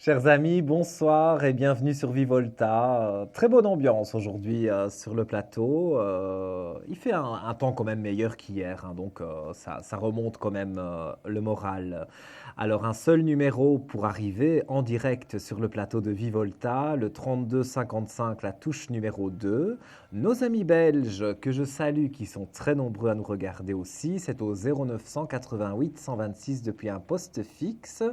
Chers amis, bonsoir et bienvenue sur Vivolta. Très bonne ambiance aujourd'hui sur le plateau. Il fait un temps quand même meilleur qu'hier, hein, donc ça remonte quand même le moral. Alors un seul numéro pour arriver en direct sur le plateau de Vivolta, le 32 55, la touche numéro 2. Nos amis belges que je salue, qui sont très nombreux à nous regarder aussi, c'est au 0988 126 depuis un poste fixe.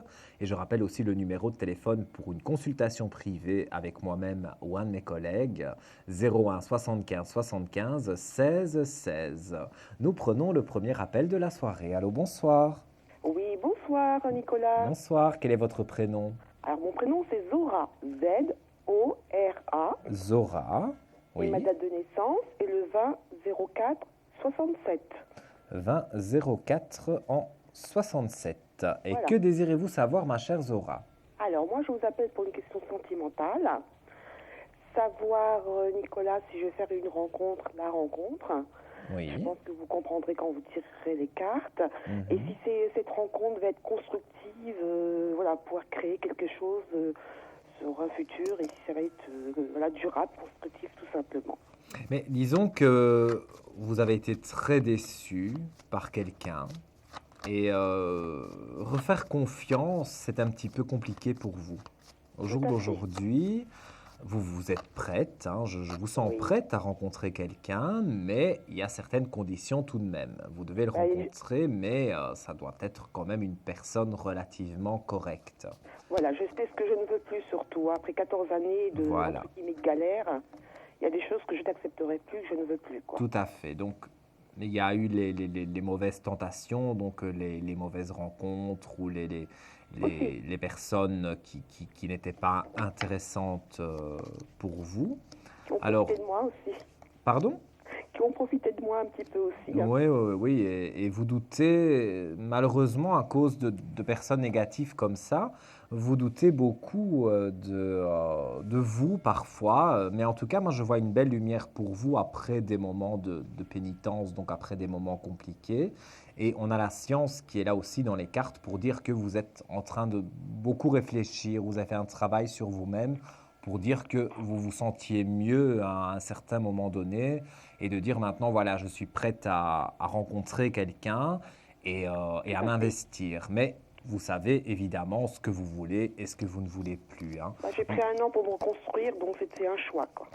Et je rappelle aussi le numéro de téléphone pour une consultation privée avec moi-même ou un de mes collègues, 01 75 75 16 16. Nous prenons le premier appel de la soirée. Allô, bonsoir. Oui, bonsoir Nicolas. Bonsoir, quel est votre prénom? Alors mon prénom c'est Zora, Z-O-R-A. Zora, Et ma oui. date de naissance est le 20 04 67. 20 04 en 67. Et Voilà. que désirez-vous savoir, ma chère Zora? Alors moi je vous appelle pour une question sentimentale. Savoir Nicolas si je vais faire une rencontre, la rencontre. Oui. Je pense que vous comprendrez quand vous tirerez les cartes. Mhm. Et si cette rencontre va être constructive, voilà, pouvoir créer quelque chose sur un futur et si ça va être voilà, durable, constructif tout simplement. Mais disons que vous avez été très déçu par quelqu'un et refaire confiance, c'est un petit peu compliqué pour vous. Au jour Tout à fait. d'aujourd'hui, vous êtes prête, hein, je vous sens Oui. prête à rencontrer quelqu'un, mais il y a certaines conditions tout de même. Vous devez le Bah, rencontrer, mais ça doit être quand même une personne relativement correcte. Voilà, je sais ce que je ne veux plus surtout. Après 14 années de, Voilà. entre guillemets, de galère, il y a des choses que je n'accepterai plus, que je ne veux plus. Quoi. Tout à fait. Donc, il y a eu les mauvaises tentations, donc les mauvaises rencontres ou les personnes qui n'étaient pas intéressantes pour vous. Qui ont Alors, profité de moi aussi. pardon? Qui ont profité de moi un petit peu aussi. Hein. Oui, oui, oui. Et vous doutez, malheureusement, à cause de personnes négatives comme ça, vous doutez beaucoup de vous parfois. Mais en tout cas, moi, je vois une belle lumière pour vous après des moments de pénitence, donc après des moments compliqués. Et on a la science qui est là aussi dans les cartes pour dire que vous êtes en train de beaucoup réfléchir, vous avez fait un travail sur vous-même pour dire que vous vous sentiez mieux à un certain moment donné et de dire maintenant, voilà, je suis prête à rencontrer quelqu'un et à Tout à fait. m'investir. Mais vous savez évidemment ce que vous voulez et ce que vous ne voulez plus, hein. Bah, j'ai pris un an pour me reconstruire, donc c'était un choix. Quoi.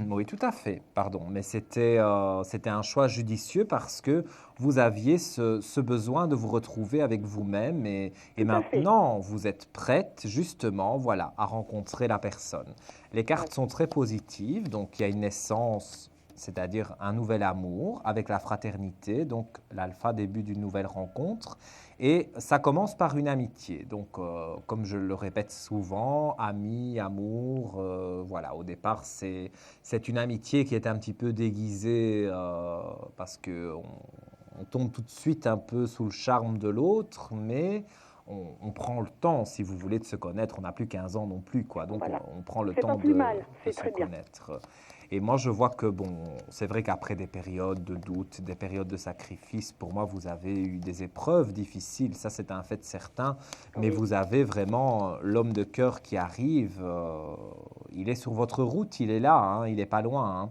Oui, tout à fait, pardon. Mais c'était un choix judicieux parce que vous aviez ce besoin de vous retrouver avec vous-même et Tout à fait. maintenant vous êtes prête justement, voilà, à rencontrer la personne. Les cartes Ouais. sont très positives, donc il y a une naissance, c'est-à-dire un nouvel amour avec la fraternité, donc l'alpha début d'une nouvelle rencontre. Et ça commence par une amitié. Donc, comme je le répète souvent, ami, amour, voilà, au départ, c'est une amitié qui est un petit peu déguisée parce on tombe tout de suite un peu sous le charme de l'autre, mais on prend le temps, si vous voulez, de se connaître. On n'a plus 15 ans non plus, quoi. Donc, Voilà. on prend le C'est pas temps plus de mal, c'est se très bien. connaître. Et moi, je vois que, bon, c'est vrai qu'après des périodes de doute, des périodes de sacrifice, pour moi, vous avez eu des épreuves difficiles, ça c'est un fait certain, mais Oui. vous avez vraiment l'homme de cœur qui arrive, il est sur votre route, il est là, hein, il n'est pas loin, hein.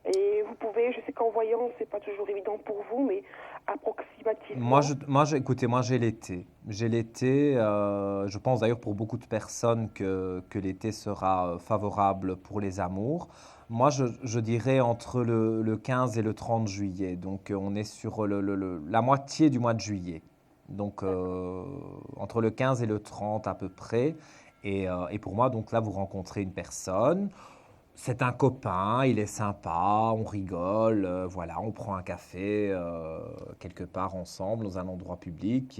Et vous pouvez, je sais qu'en voyant, c'est pas toujours évident pour vous, mais approximativement. Écoutez, moi j'ai l'été. J'ai l'été, je pense d'ailleurs pour beaucoup de personnes que l'été sera favorable pour les amours. Moi, je dirais entre le 15 et le 30 juillet. Donc, on est sur la moitié du mois de juillet. Donc, entre le 15 et le 30 à peu près. Et pour moi, donc là, vous rencontrez une personne. C'est un copain, il est sympa, on rigole, voilà, on prend un café quelque part ensemble dans un endroit public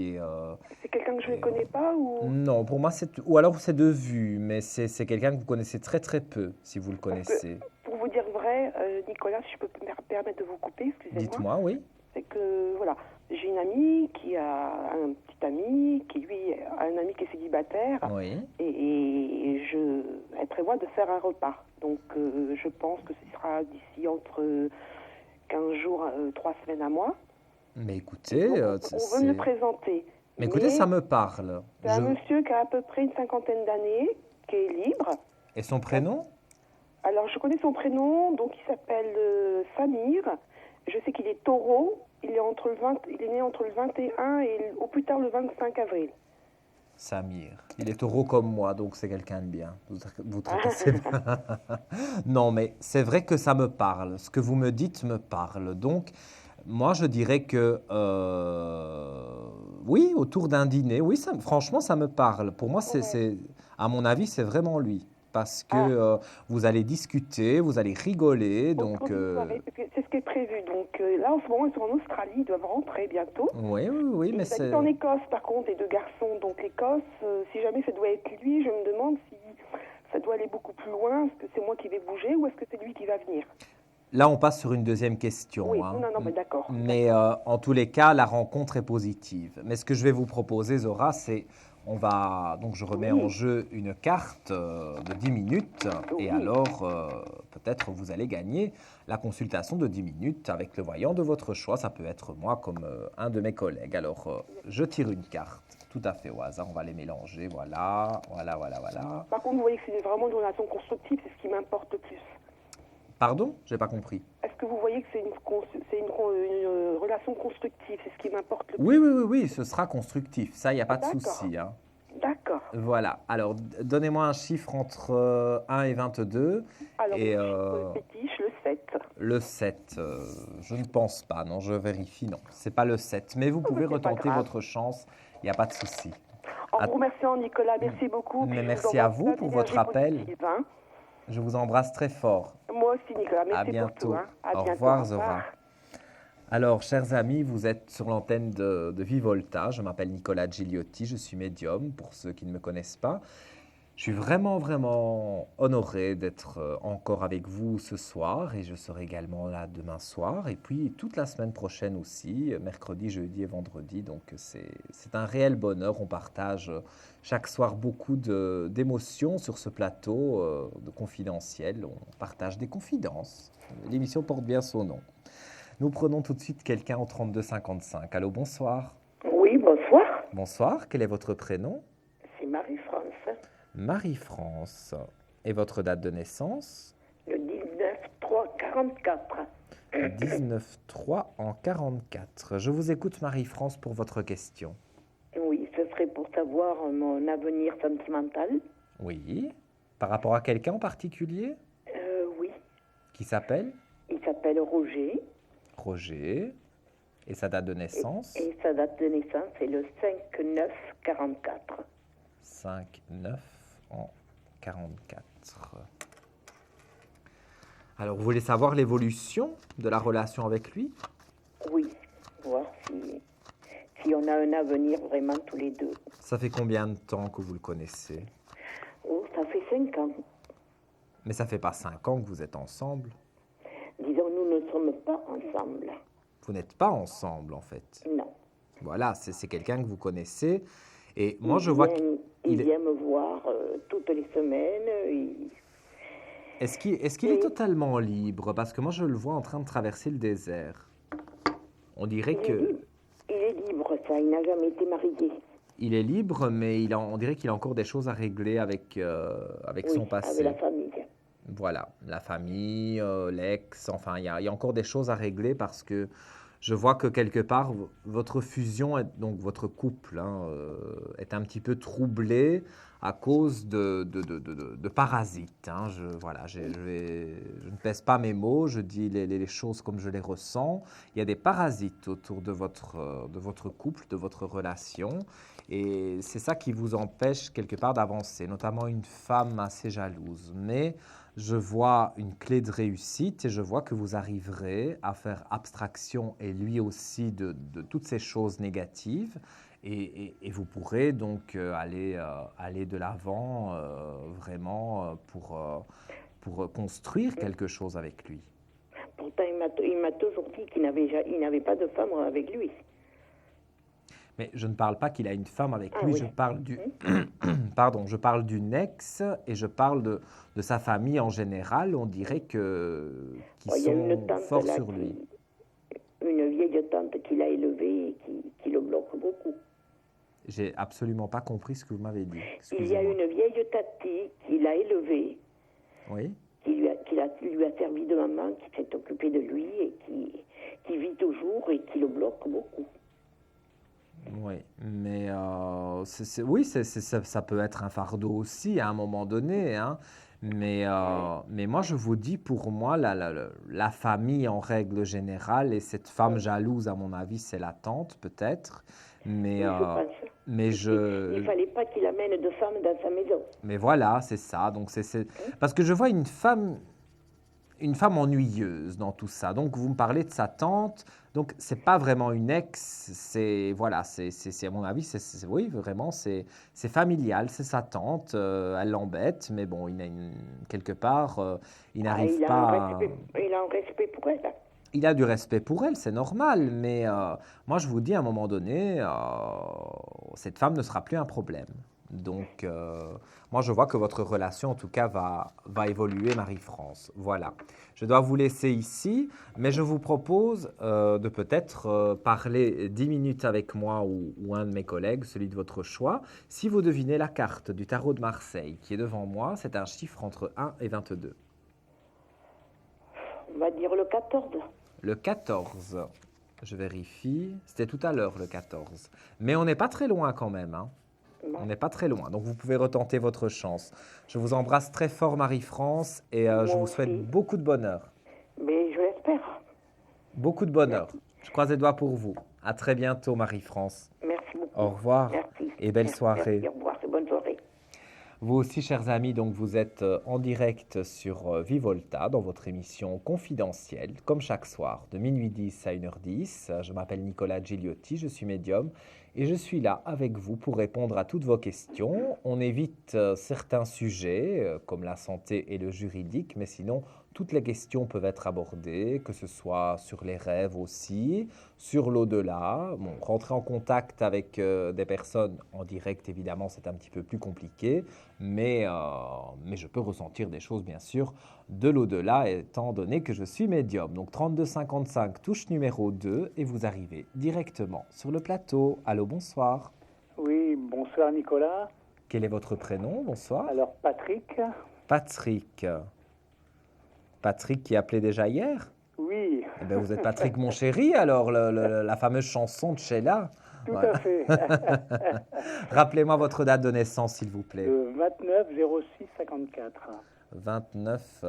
C'est quelqu'un que je ne et, connais pas ou. non, pour moi ou alors c'est de vue, mais c'est quelqu'un que vous connaissez très très peu si vous le Parce que, connaissez. pour vous dire vrai, Nicolas, si je peux me permettre de vous couper, excusez-moi, Dites-moi, oui. c'est que, voilà, j'ai une amie qui a un petit ami, qui lui a un ami qui est célibataire, Oui. et elle prévoit de faire un repas. Donc, je pense que ce sera d'ici entre 15 jours, 3 semaines à moi. Mais écoutez, Donc, on veut me le présenter. Mais écoutez, Mais ça me parle. c'est un monsieur qui a à peu près une cinquantaine d'années, qui est libre. Et son prénom? Alors, je connais son prénom, donc il s'appelle Samir. Je sais qu'il est taureau. Il est né entre le 21 et au plus tard le 25 avril. Samir. Il est taureau comme moi, donc c'est quelqu'un de bien. Vous tracassez pas. Non, mais c'est vrai que ça me parle. Ce que vous me dites me parle. Donc, moi, je dirais que oui, autour d'un dîner, oui, franchement, ça me parle. Pour moi, Ouais. à mon avis, c'est vraiment lui. Parce que Ah, vous allez discuter, vous allez rigoler. Donc, autour d'une soirée, parce que c'est ce qui est prévu. Donc là, en ce moment, ils sont en Australie, ils doivent rentrer bientôt. oui, oui, oui, mais Ils habitent c'est. en Écosse, par contre, les deux garçons. Donc l'Écosse, si jamais ça doit être lui, je me demande si ça doit aller beaucoup plus loin. Est-ce que c'est moi qui vais bouger ou est-ce que c'est lui qui va venir? Là, on passe sur une deuxième question, Oui, hein. non, non, mais d'accord. Mais en tous les cas, la rencontre est positive. Mais ce que je vais vous proposer, Zora, c'est, donc je remets en Oui, jeu une carte de 10 minutes. Et oui. alors, peut-être vous allez gagner la consultation de 10 minutes avec le voyant de votre choix. Ça peut être moi comme un de mes collègues. Alors, je tire une carte tout à fait au hasard. On va les mélanger. Voilà, voilà, voilà, voilà. Par contre, vous voyez que c'est vraiment une relation constructive, c'est ce qui m'importe le plus. Pardon? J'ai pas compris. Est-ce que vous voyez que c'est une relation constructive, c'est ce qui m'importe le Oui, plus? oui, oui, oui, ce sera constructif. Ça, il n'y a pas de D'accord, souci, hein. d'accord. Voilà. Alors, donnez-moi un chiffre entre 1 et 22. Alors, Et mon chiffre fétiche, le 7. le 7, je ne pense pas. Non, je vérifie. Non, c'est pas le 7. Mais vous Oh, mais pouvez c'est pas retenter grave. votre chance. Il n'y a pas de souci. En À- vous remerciant, Nicolas, merci beaucoup. Puis Mais je vous merci envoie à vous plein pour d'énergie votre appel. positive, hein. Je vous embrasse très fort. Moi aussi, Nicolas, À merci pour tout. bientôt. Hein. À Au bientôt, au revoir, revoir. Zora. Alors, chers amis, vous êtes sur l'antenne de Vivolta. Je m'appelle Nicolas Gigliotti, je suis médium, pour ceux qui ne me connaissent pas. Je suis vraiment, vraiment honoré d'être encore avec vous ce soir et je serai également là demain soir et puis toute la semaine prochaine aussi, mercredi, jeudi et vendredi. Donc, c'est un réel bonheur. On partage chaque soir beaucoup d'émotions sur ce plateau de confidentiel. On partage des confidences. L'émission porte bien son nom. Nous prenons tout de suite quelqu'un au 32 55. Allô, bonsoir. Oui, bonsoir. Bonsoir, quel est votre prénom? C'est Marie-France. Marie-France. Et votre date de naissance? Le 19-3-44. 19-3 en 44. Je vous écoute, Marie-France, pour votre question. Oui, ce serait pour savoir mon avenir sentimental. Oui. Par rapport à quelqu'un en particulier? Oui, Qui s'appelle? il s'appelle Roger. Roger. Et sa date de naissance? Et sa date de naissance est le 5-9-44. 5-9 en 44. Alors, vous voulez savoir l'évolution de la relation avec lui? Oui, voir si on a un avenir vraiment tous les deux. Ça fait combien de temps que vous le connaissez? Oh, ça fait 5 ans. Mais ça fait pas 5 ans que vous êtes ensemble. Disons, nous ne sommes pas ensemble. Vous n'êtes pas ensemble, en fait. Non. Voilà, c'est quelqu'un que vous connaissez. Et moi, je vois qu'il Il est... vient me voir toutes les semaines. Est-ce qu'il est totalement libre? Parce que moi, je le vois en train de traverser le désert. On dirait que... Il est libre, ça. Il n'a jamais été marié. Il est libre, mais on dirait qu'il a encore des choses à régler avec son passé. Avec la famille. Voilà, la famille, l'ex, enfin, il y a encore des choses à régler parce que je vois que quelque part, votre fusion, donc votre couple, hein, est un petit peu troublé à cause de parasites, hein. Voilà, je ne pèse pas mes mots, je dis les choses comme je les ressens. Il y a des parasites autour de votre couple, de votre relation. Et c'est ça qui vous empêche quelque part d'avancer, notamment une femme assez jalouse. Mais je vois une clé de réussite et je vois que vous arriverez à faire abstraction et lui aussi de toutes ces choses négatives et vous pourrez donc aller de l'avant vraiment pour construire quelque chose avec lui. Pourtant, il m'a toujours dit qu'il n'avait pas de femme avec lui. Mais je ne parle pas qu'il a une femme avec lui, Oui. je parle pardon, je parle d'une ex et je parle de sa famille en général. On dirait qu'ils Il y a une sont tante forts là sur lui. une vieille tante qui l'a élevé et qui le bloque beaucoup. J'ai absolument pas compris ce que vous m'avez dit. Il y a Excusez-moi. une vieille tati qui l'a élevé, Oui. qui lui a servi de maman, qui s'est occupée de lui et qui vit toujours et qui le bloque beaucoup. Oui, mais oui, ça peut être un fardeau aussi à un moment donné, hein. Mais moi, je vous dis, pour moi, la famille en règle générale, et cette femme jalouse, à mon avis, c'est la tante peut-être, mais, Oui, je euh, pense. mais Il je, fallait pas qu'il amène de femmes dans sa maison. mais voilà, c'est ça. Donc parce que je vois une femme ennuyeuse dans tout ça. Donc, vous me parlez de sa tante. Donc, c'est pas vraiment une ex. C'est voilà, c'est à mon avis, oui, vraiment, c'est familial. C'est sa tante. Elle l'embête, mais bon, quelque part, il n'arrive pas. Il a un respect pour elle. Il a du respect pour elle, c'est normal. Mais moi, je vous dis, à un moment donné, cette femme ne sera plus un problème. Donc, moi, je vois que votre relation, en tout cas, va évoluer, Marie-France. Voilà. Je dois vous laisser ici, mais je vous propose de peut-être parler 10 minutes avec moi ou un de mes collègues, celui de votre choix. Si vous devinez la carte du tarot de Marseille qui est devant moi, c'est un chiffre entre 1 et 22. On va dire le 14. Le 14, je vérifie. C'était tout à l'heure, le 14. Mais on n'est pas très loin quand même, hein. On n'est pas très loin, donc vous pouvez retenter votre chance. Je vous embrasse très fort, Marie-France, et je Moi vous souhaite aussi. beaucoup de bonheur. Mais je l'espère. Beaucoup de bonheur. Je croise les doigts pour vous. À très bientôt, Marie-France. Merci beaucoup. Au revoir Merci. et belle Merci, soirée. merci. Au revoir, bonne soirée. Vous aussi, chers amis, donc vous êtes en direct sur Vivolta dans votre émission confidentielle, comme chaque soir, de minuit 10 à 1h10. Je m'appelle Nicolas Gigliotti, je suis médium et je suis là avec vous pour répondre à toutes vos questions. On évite certains sujets comme la santé et le juridique, mais sinon, toutes les questions peuvent être abordées, que ce soit sur les rêves aussi, sur l'au-delà. Bon, rentrer en contact avec des personnes en direct, évidemment, c'est un petit peu plus compliqué. Mais je peux ressentir des choses, bien sûr, de l'au-delà, étant donné que je suis médium. Donc 3255, touche numéro 2, et vous arrivez directement sur le plateau. Allô, bonsoir. Oui, bonsoir Nicolas. Quel est votre prénom? Bonsoir. Alors Patrick. Patrick. Patrick qui appelait déjà hier? Oui, Eh bien, vous êtes Patrick mon chéri, alors, la fameuse chanson de Sheila. tout Ouais. à fait. Rappelez-moi votre date de naissance, s'il vous plaît. Le 29 06 54. 29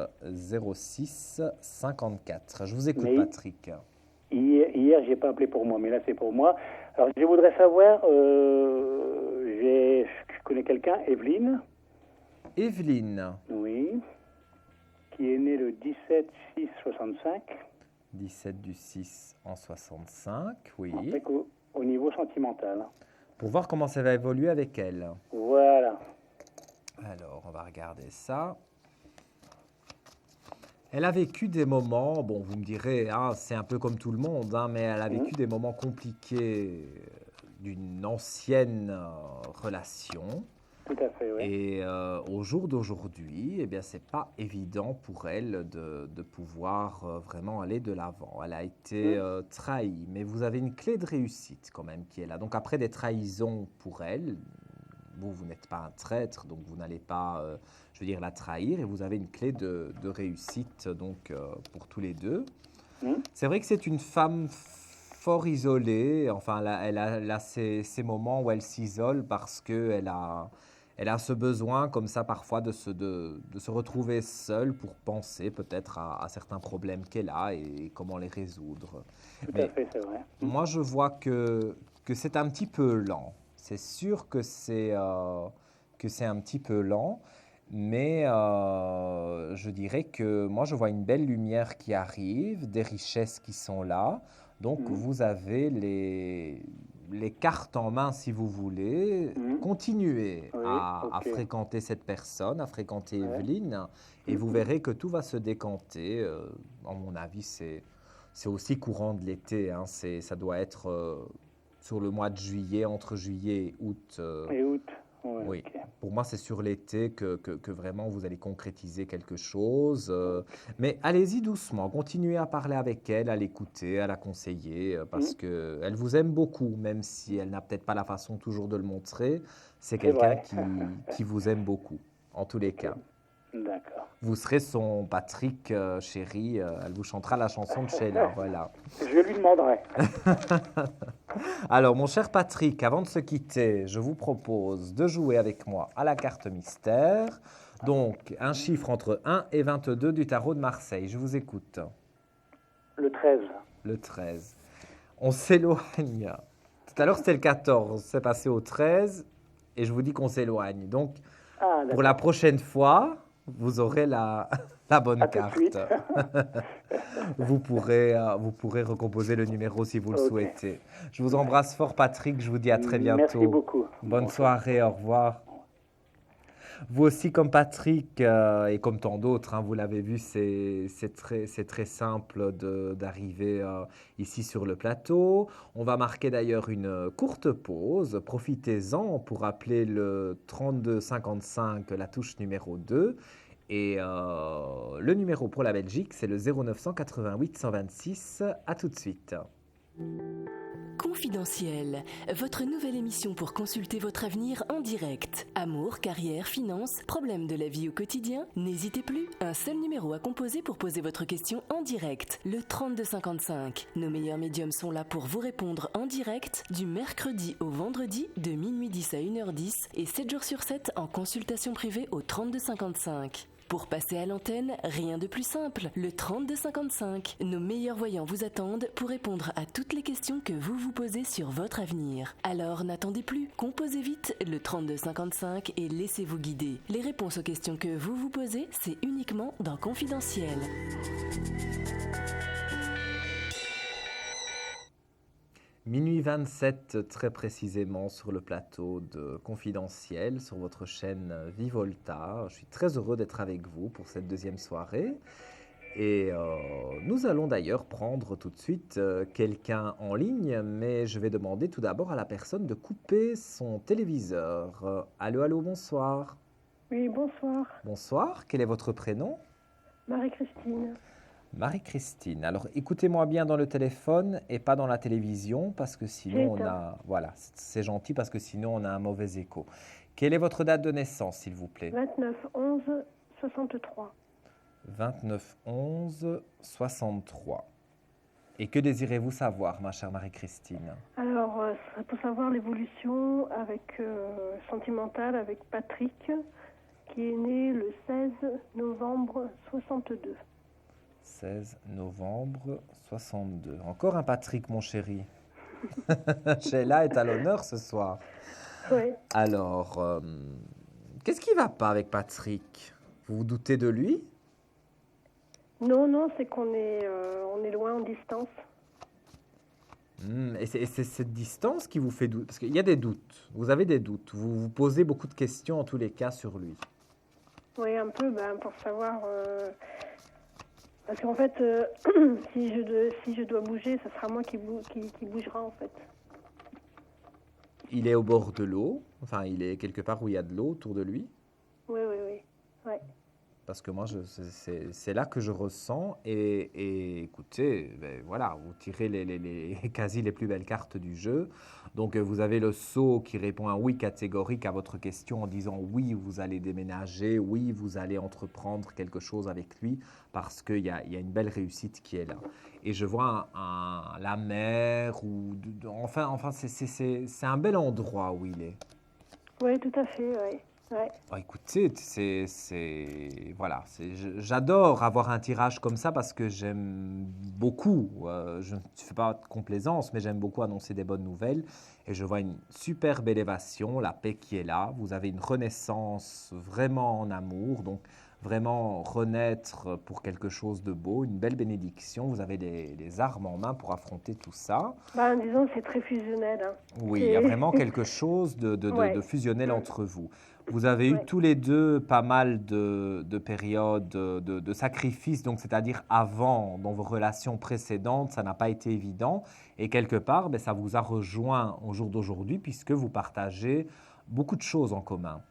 06 54. Je vous écoute, Mais- Patrick. Hier, j'ai pas appelé pour moi, mais là c'est pour moi. Alors je voudrais savoir, je connais quelqu'un, Evelyne, Evelyne, oui, qui est née le 17 6 65. 17 du 6 en 65, oui. Avec au niveau sentimental. Pour voir comment ça va évoluer avec elle. Voilà. Alors, on va regarder ça. Elle a vécu des moments, bon, vous me direz, hein, c'est un peu comme tout le monde, hein, mais elle a vécu des moments compliqués d'une ancienne relation. Tout à fait, oui. Et au jour d'aujourd'hui, eh bien, c'est pas évident pour elle de pouvoir vraiment aller de l'avant. Elle a été trahie, mais vous avez une clé de réussite quand même qui est là. Donc après des trahisons pour elle, vous n'êtes pas un traître, donc vous n'allez pas, je veux dire, la trahir, et vous avez une clé de réussite donc pour tous les deux. C'est vrai que c'est une femme fort isolée. Enfin, elle a ces moments où elle s'isole parce qu'elle elle a ce besoin comme ça parfois de se retrouver seule pour penser peut-être à certains problèmes qu'elle a et comment les résoudre. Tout à fait, c'est vrai. Moi, je vois que c'est un petit peu lent. C'est sûr que c'est un petit peu lent, mais je dirais que moi, je vois une belle lumière qui arrive, des richesses qui sont là. Donc, vous avez les cartes en main, si vous voulez. Continuez Oui, à ok. fréquenter cette personne, à fréquenter Evelyne, et vous verrez que tout va se décanter. À mon avis, c'est aussi courant de l'été. Hein. Ça doit être sur le mois de juillet, entre juillet et août. Et août. Ouais, Oui, ok. pour moi, c'est sur l'été que vraiment vous allez concrétiser quelque chose. Mais allez-y doucement, continuez à parler avec elle, à l'écouter, à la conseiller, parce Mhm. qu'elle vous aime beaucoup, même si elle n'a peut-être pas la façon toujours de le montrer. C'est C'est quelqu'un vrai. qui vous aime beaucoup, en tous les Ok. cas. D'accord. Vous serez son Patrick chéri, elle vous chantera la chanson de Sheila, voilà. Je lui demanderai. Alors, mon cher Patrick, avant de se quitter, je vous propose de jouer avec moi à la carte mystère. Donc, un chiffre entre 1 et 22 du tarot de Marseille. Je vous écoute. Le 13. Le 13. On s'éloigne. Tout à l'heure, c'était le 14. C'est passé au 13 et je vous dis qu'on s'éloigne. Donc, Ah, pour la d'accord. prochaine fois, vous aurez la bonne À tout de carte. suite. Vous pourrez recomposer le numéro si vous le Ok. souhaitez. Je vous embrasse fort, Patrick. Je vous dis à très Merci bientôt. beaucoup. Bonne Bonsoir. soirée, au revoir. Vous aussi, comme Patrick et comme tant d'autres, hein, vous l'avez vu, c'est très simple d'arriver ici sur le plateau. On va marquer d'ailleurs une courte pause. Profitez-en pour appeler le 3255, la touche numéro 2. Et le numéro pour la Belgique, c'est le 0988 126. À tout de suite. Confidentiel, votre nouvelle émission pour consulter votre avenir en direct. Amour, carrière, finances, problèmes de la vie au quotidien? N'hésitez plus, un seul numéro à composer pour poser votre question en direct, le 3255. Nos meilleurs médiums sont là pour vous répondre en direct du mercredi au vendredi de minuit 10 à 1h10 et 7 jours sur 7 en consultation privée au 3255. Pour passer à l'antenne, rien de plus simple, le 3255. Nos meilleurs voyants vous attendent pour répondre à toutes les questions que vous vous posez sur votre avenir. Alors n'attendez plus, composez vite le 3255 et laissez-vous guider. Les réponses aux questions que vous vous posez, c'est uniquement dans Confidentiel. Minuit 27, très précisément, sur le plateau de Confidentiel, sur votre chaîne Vivolta. Je suis très heureux d'être avec vous pour cette deuxième soirée. Et nous allons d'ailleurs prendre tout de suite quelqu'un en ligne, mais je vais demander tout d'abord à la personne de couper son téléviseur. Allô, allô, bonsoir. Oui, bonsoir. Bonsoir, quel est votre prénom? Marie-Christine. Marie-Christine. Alors écoutez-moi bien dans le téléphone et pas dans la télévision parce que sinon on Éteint. a... Voilà, c'est gentil parce que sinon on a un mauvais écho. Quelle est votre date de naissance, s'il vous plaît? 29-11-63. 29-11-63. Et que désirez-vous savoir, ma chère Marie-Christine? Alors, ce serait pour savoir l'évolution sentimentale avec Patrick, qui est né le 16 novembre 62. 16 novembre 62. Encore un Patrick, mon chéri. Sheila est à l'honneur ce soir. Oui. Alors, qu'est-ce qui ne va pas avec Patrick? Vous vous doutez de lui? Non, c'est qu'on est, on est loin en distance. Et c'est cette distance qui vous fait douter? Parce qu'il y a des doutes. Vous avez des doutes. Vous vous posez beaucoup de questions en tous les cas sur lui. Oui, un peu, pour savoir... parce qu'en fait, si je dois bouger, ce sera moi qui bougera, en fait. Il est au bord de l'eau. Enfin, il est quelque part où il y a de l'eau autour de lui. Oui. Ouais. Parce que moi, c'est là que je ressens. Et écoutez, voilà, vous tirez quasi les plus belles cartes du jeu. Donc, vous avez le sceau qui répond un oui catégorique à votre question en disant oui, vous allez déménager, oui, vous allez entreprendre quelque chose avec lui parce qu'il y a une belle réussite qui est là. Et je vois la mer ou enfin, c'est un bel endroit où il est. Oui, tout à fait, oui. Ouais. Oh, écoutez, voilà, j'adore avoir un tirage comme ça parce que j'aime beaucoup, je ne fais pas de complaisance, mais j'aime beaucoup annoncer des bonnes nouvelles et je vois une superbe élévation, la paix qui est là, vous avez une renaissance vraiment en amour, donc vraiment renaître pour quelque chose de beau, une belle bénédiction, vous avez les armes en main pour affronter tout ça. Disons, c'est très fusionnel. Hein. Oui, il y a vraiment quelque chose Ouais. de fusionnel entre vous. Vous avez eu tous les deux pas mal de périodes de sacrifices, donc c'est-à-dire avant, dans vos relations précédentes, ça n'a pas été évident. Et quelque part, ça vous a rejoint au jour d'aujourd'hui puisque vous partagez beaucoup de choses en commun.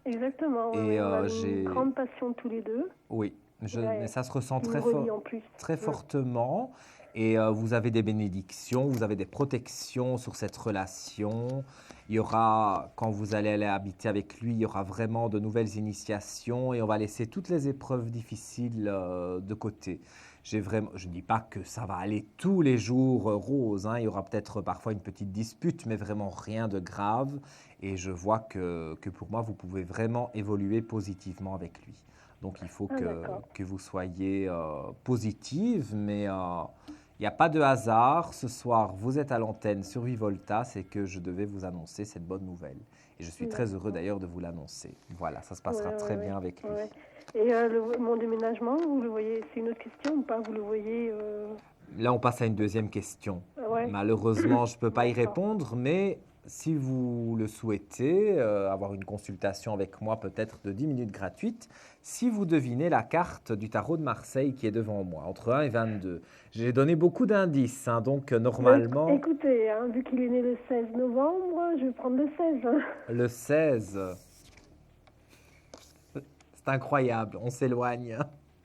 Exactement. Et On a j'ai... une grande passion tous les deux. Oui, Ouais, mais ça se ressent qui nous relie en plus. très Mm. fortement. Et vous avez des bénédictions, vous avez des protections sur cette relation. Il y aura, quand vous allez aller habiter avec lui, il y aura vraiment de nouvelles initiations et on va laisser toutes les épreuves difficiles de côté. Je ne dis pas que ça va aller tous les jours rose, hein. Il y aura peut-être parfois une petite dispute, mais vraiment rien de grave. Et je vois que pour moi, vous pouvez vraiment évoluer positivement avec lui. Donc il faut Ah, d'accord. que vous soyez positive, mais il n'y a pas de hasard. Ce soir, vous êtes à l'antenne sur Vivolta, c'est que je devais vous annoncer cette bonne nouvelle. Et je suis très heureux D'accord. d'ailleurs de vous l'annoncer. Voilà, ça se Ouais, passera très ouais, bien avec lui. ouais. Et mon déménagement, vous le voyez, c'est une autre question ou pas? Vous le voyez Là, on passe à une deuxième question. ouais. Malheureusement, je ne peux pas y D'accord. répondre, mais si vous le souhaitez, avoir une consultation avec moi peut-être de 10 minutes gratuite, si vous devinez la carte du tarot de Marseille qui est devant moi, entre 1 et 22. J'ai donné beaucoup d'indices, hein, donc normalement, Écoutez, hein, vu qu'il est né le 16 novembre, je vais prendre le 16. Hein. le 16, c'est incroyable, on s'éloigne.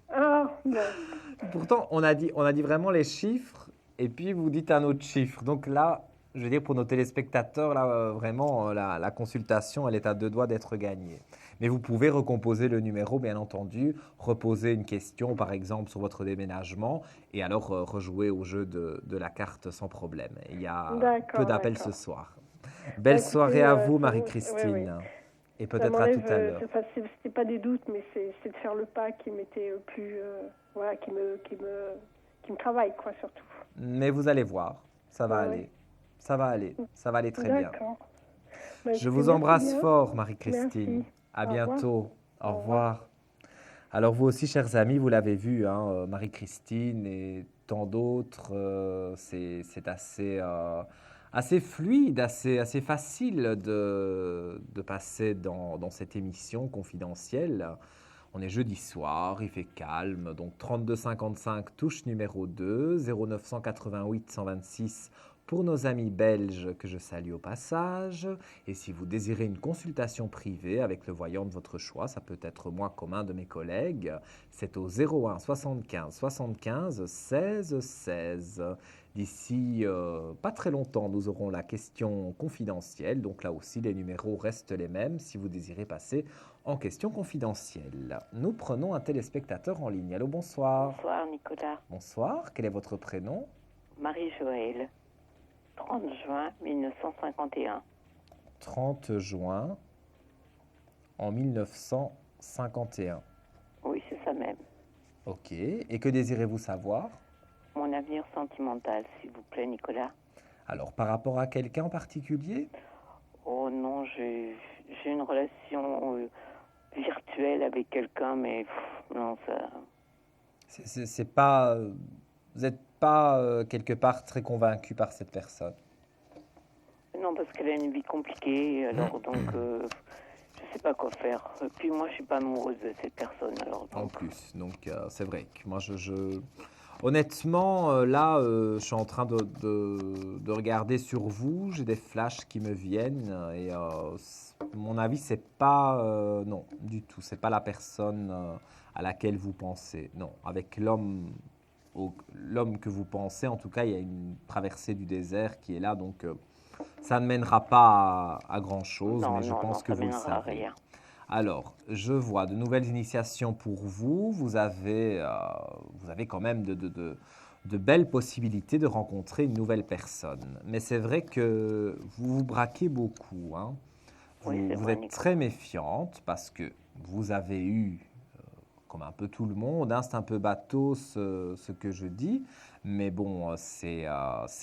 Ah, bon. Pourtant, on a dit vraiment les chiffres, et puis vous dites un autre chiffre. Donc là, je veux dire, pour nos téléspectateurs, là, vraiment, la consultation, elle est à deux doigts d'être gagnée. Mais vous pouvez recomposer le numéro, bien entendu, reposer une question, par exemple, sur votre déménagement, et alors rejouer au jeu de la carte sans problème. Il y a peu D'accord, d'appels ce d'accord. soir. Bah, Belle soirée écoutez, à vous, oui, oui. Marie-Christine, et Ça peut-être à m'enlève, tout à l'heure. c'était pas des doutes, mais c'est de faire le pas qui m'était plus, voilà, qui me travaille, quoi, surtout. Mais vous allez voir, ça va Ouais, aller. Ça va aller. Ça va aller très bien. D'accord. Bah, Je écoutez, vous merci embrasse bien. fort, Marie-Christine. Merci. À Au revoir. bientôt. Au Au revoir. Alors vous aussi, chers amis, vous l'avez vu, hein, Marie-Christine et tant d'autres, c'est assez fluide, assez facile de passer dans cette émission confidentielle. On est jeudi soir, il fait calme, donc 3255 touche numéro 2, 0988 126 pour nos amis belges que je salue au passage. Et si vous désirez une consultation privée avec le voyant de votre choix, ça peut être moi comme un de mes collègues, c'est au 01 75 75 16 16. D'ici pas très longtemps, nous aurons la question confidentielle. Donc là aussi, les numéros restent les mêmes si vous désirez passer en question confidentielle. Nous prenons un téléspectateur en ligne. Allô, bonsoir. Bonsoir Nicolas. Bonsoir, quel est votre prénom? Marie-Joëlle, 30 juin 1951. 30 juin en 1951. Oui, c'est ça même. Ok, et que désirez-vous savoir? Mon avenir sentimental, s'il vous plaît, Nicolas. Alors, par rapport à quelqu'un en particulier? Oh non, j'ai une relation virtuelle avec quelqu'un, mais non, ça... C'est pas, vous n'êtes pas quelque part très convaincu par cette personne? Non, parce qu'elle a une vie compliquée, alors donc je sais pas quoi faire. Et puis moi, je suis pas amoureuse de cette personne, alors En donc... plus, donc c'est vrai que moi honnêtement, là, je suis en train de regarder sur vous, j'ai des flashs qui me viennent et mon avis, c'est pas, non, du tout, c'est pas la personne à laquelle vous pensez. Non, avec l'homme que vous pensez, en tout cas, il y a une traversée du désert qui est là, donc ça ne mènera pas à grand-chose, mais je pense que ça vous le mènera à savez. rien. Alors, je vois de nouvelles initiations pour vous. Vous avez quand même de belles possibilités de rencontrer une nouvelle personne. Mais c'est vrai que vous vous braquez beaucoup, hein. Oui, c'est Vous vrai, êtes Nicolas. très méfiante parce que vous avez eu, comme un peu tout le monde, hein, c'est un peu bateau ce que je dis, mais bon, c'est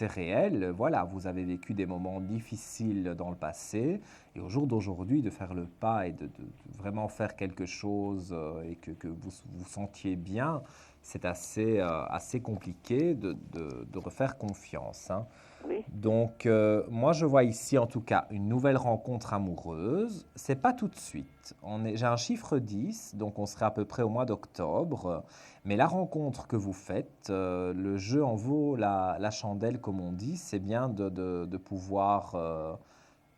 réel. Voilà, vous avez vécu des moments difficiles dans le passé, et au jour d'aujourd'hui, de faire le pas et de vraiment faire quelque chose et que vous vous sentiez bien, c'est assez compliqué de refaire confiance, hein. Oui, Donc, moi, je vois ici, en tout cas, une nouvelle rencontre amoureuse. C'est pas tout de suite. J'ai un chiffre 10, donc on serait à peu près au mois d'octobre. Mais la rencontre que vous faites, le jeu en vaut la chandelle, comme on dit. C'est bien de pouvoir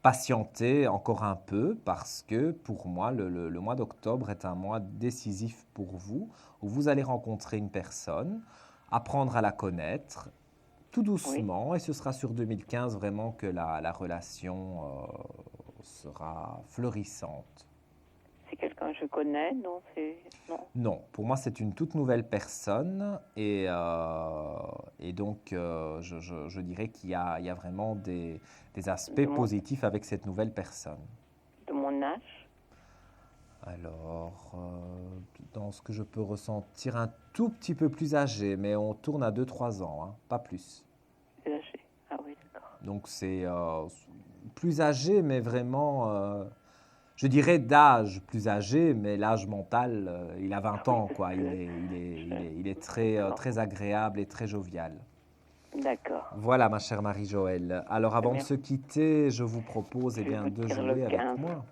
patienter encore un peu parce que pour moi, le mois d'octobre est un mois décisif pour vous, où vous allez rencontrer une personne, apprendre à la connaître tout doucement, et ce sera sur 2015 vraiment que la relation sera fleurissante. C'est quelqu'un que je connais, non, non. Non, pour moi c'est une toute nouvelle personne et donc je dirais qu'il y a vraiment des aspects positifs avec cette nouvelle personne. De mon âge? Alors, dans ce que je peux ressentir, un tout petit peu plus âgé, mais on tourne à 2-3 ans, hein, pas plus. Plus âgé, ah oui, d'accord. Donc c'est plus âgé, mais vraiment, je dirais d'âge plus âgé, mais l'âge mental, il a 20 ans, quoi. Il est très agréable et très jovial. D'accord. Voilà, ma chère Marie-Joëlle. Alors, avant de se quitter, je vous propose de jouer avec moi.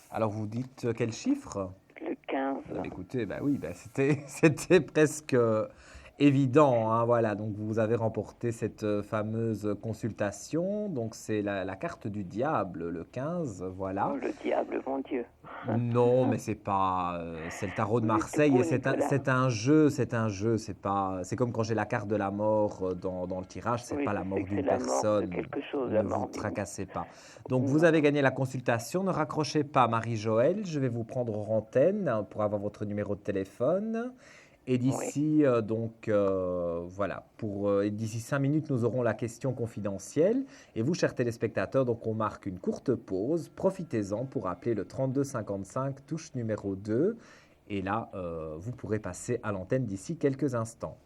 Alors, vous dites quel chiffre? Le 15. Écoutez, oui, c'était presque évident, hein, voilà. Donc, vous avez remporté cette fameuse consultation. Donc, c'est la carte du diable, le 15, voilà. Oh, le diable, mon Dieu. Non, mais c'est pas. C'est le tarot de Marseille et c'est un jeu. C'est comme quand j'ai la carte de la mort dans le tirage. C'est pas la mort d'une personne. Ne vous tracassez pas. Donc vous avez gagné la consultation. Ne raccrochez pas, Marie-Joëlle. Je vais vous prendre en antenne pour avoir votre numéro de téléphone. Et d'ici, d'ici 5 minutes, nous aurons la question confidentielle. Et vous, chers téléspectateurs, donc on marque une courte pause. Profitez-en pour appeler le 3255, touche numéro 2. Et là, vous pourrez passer à l'antenne d'ici quelques instants.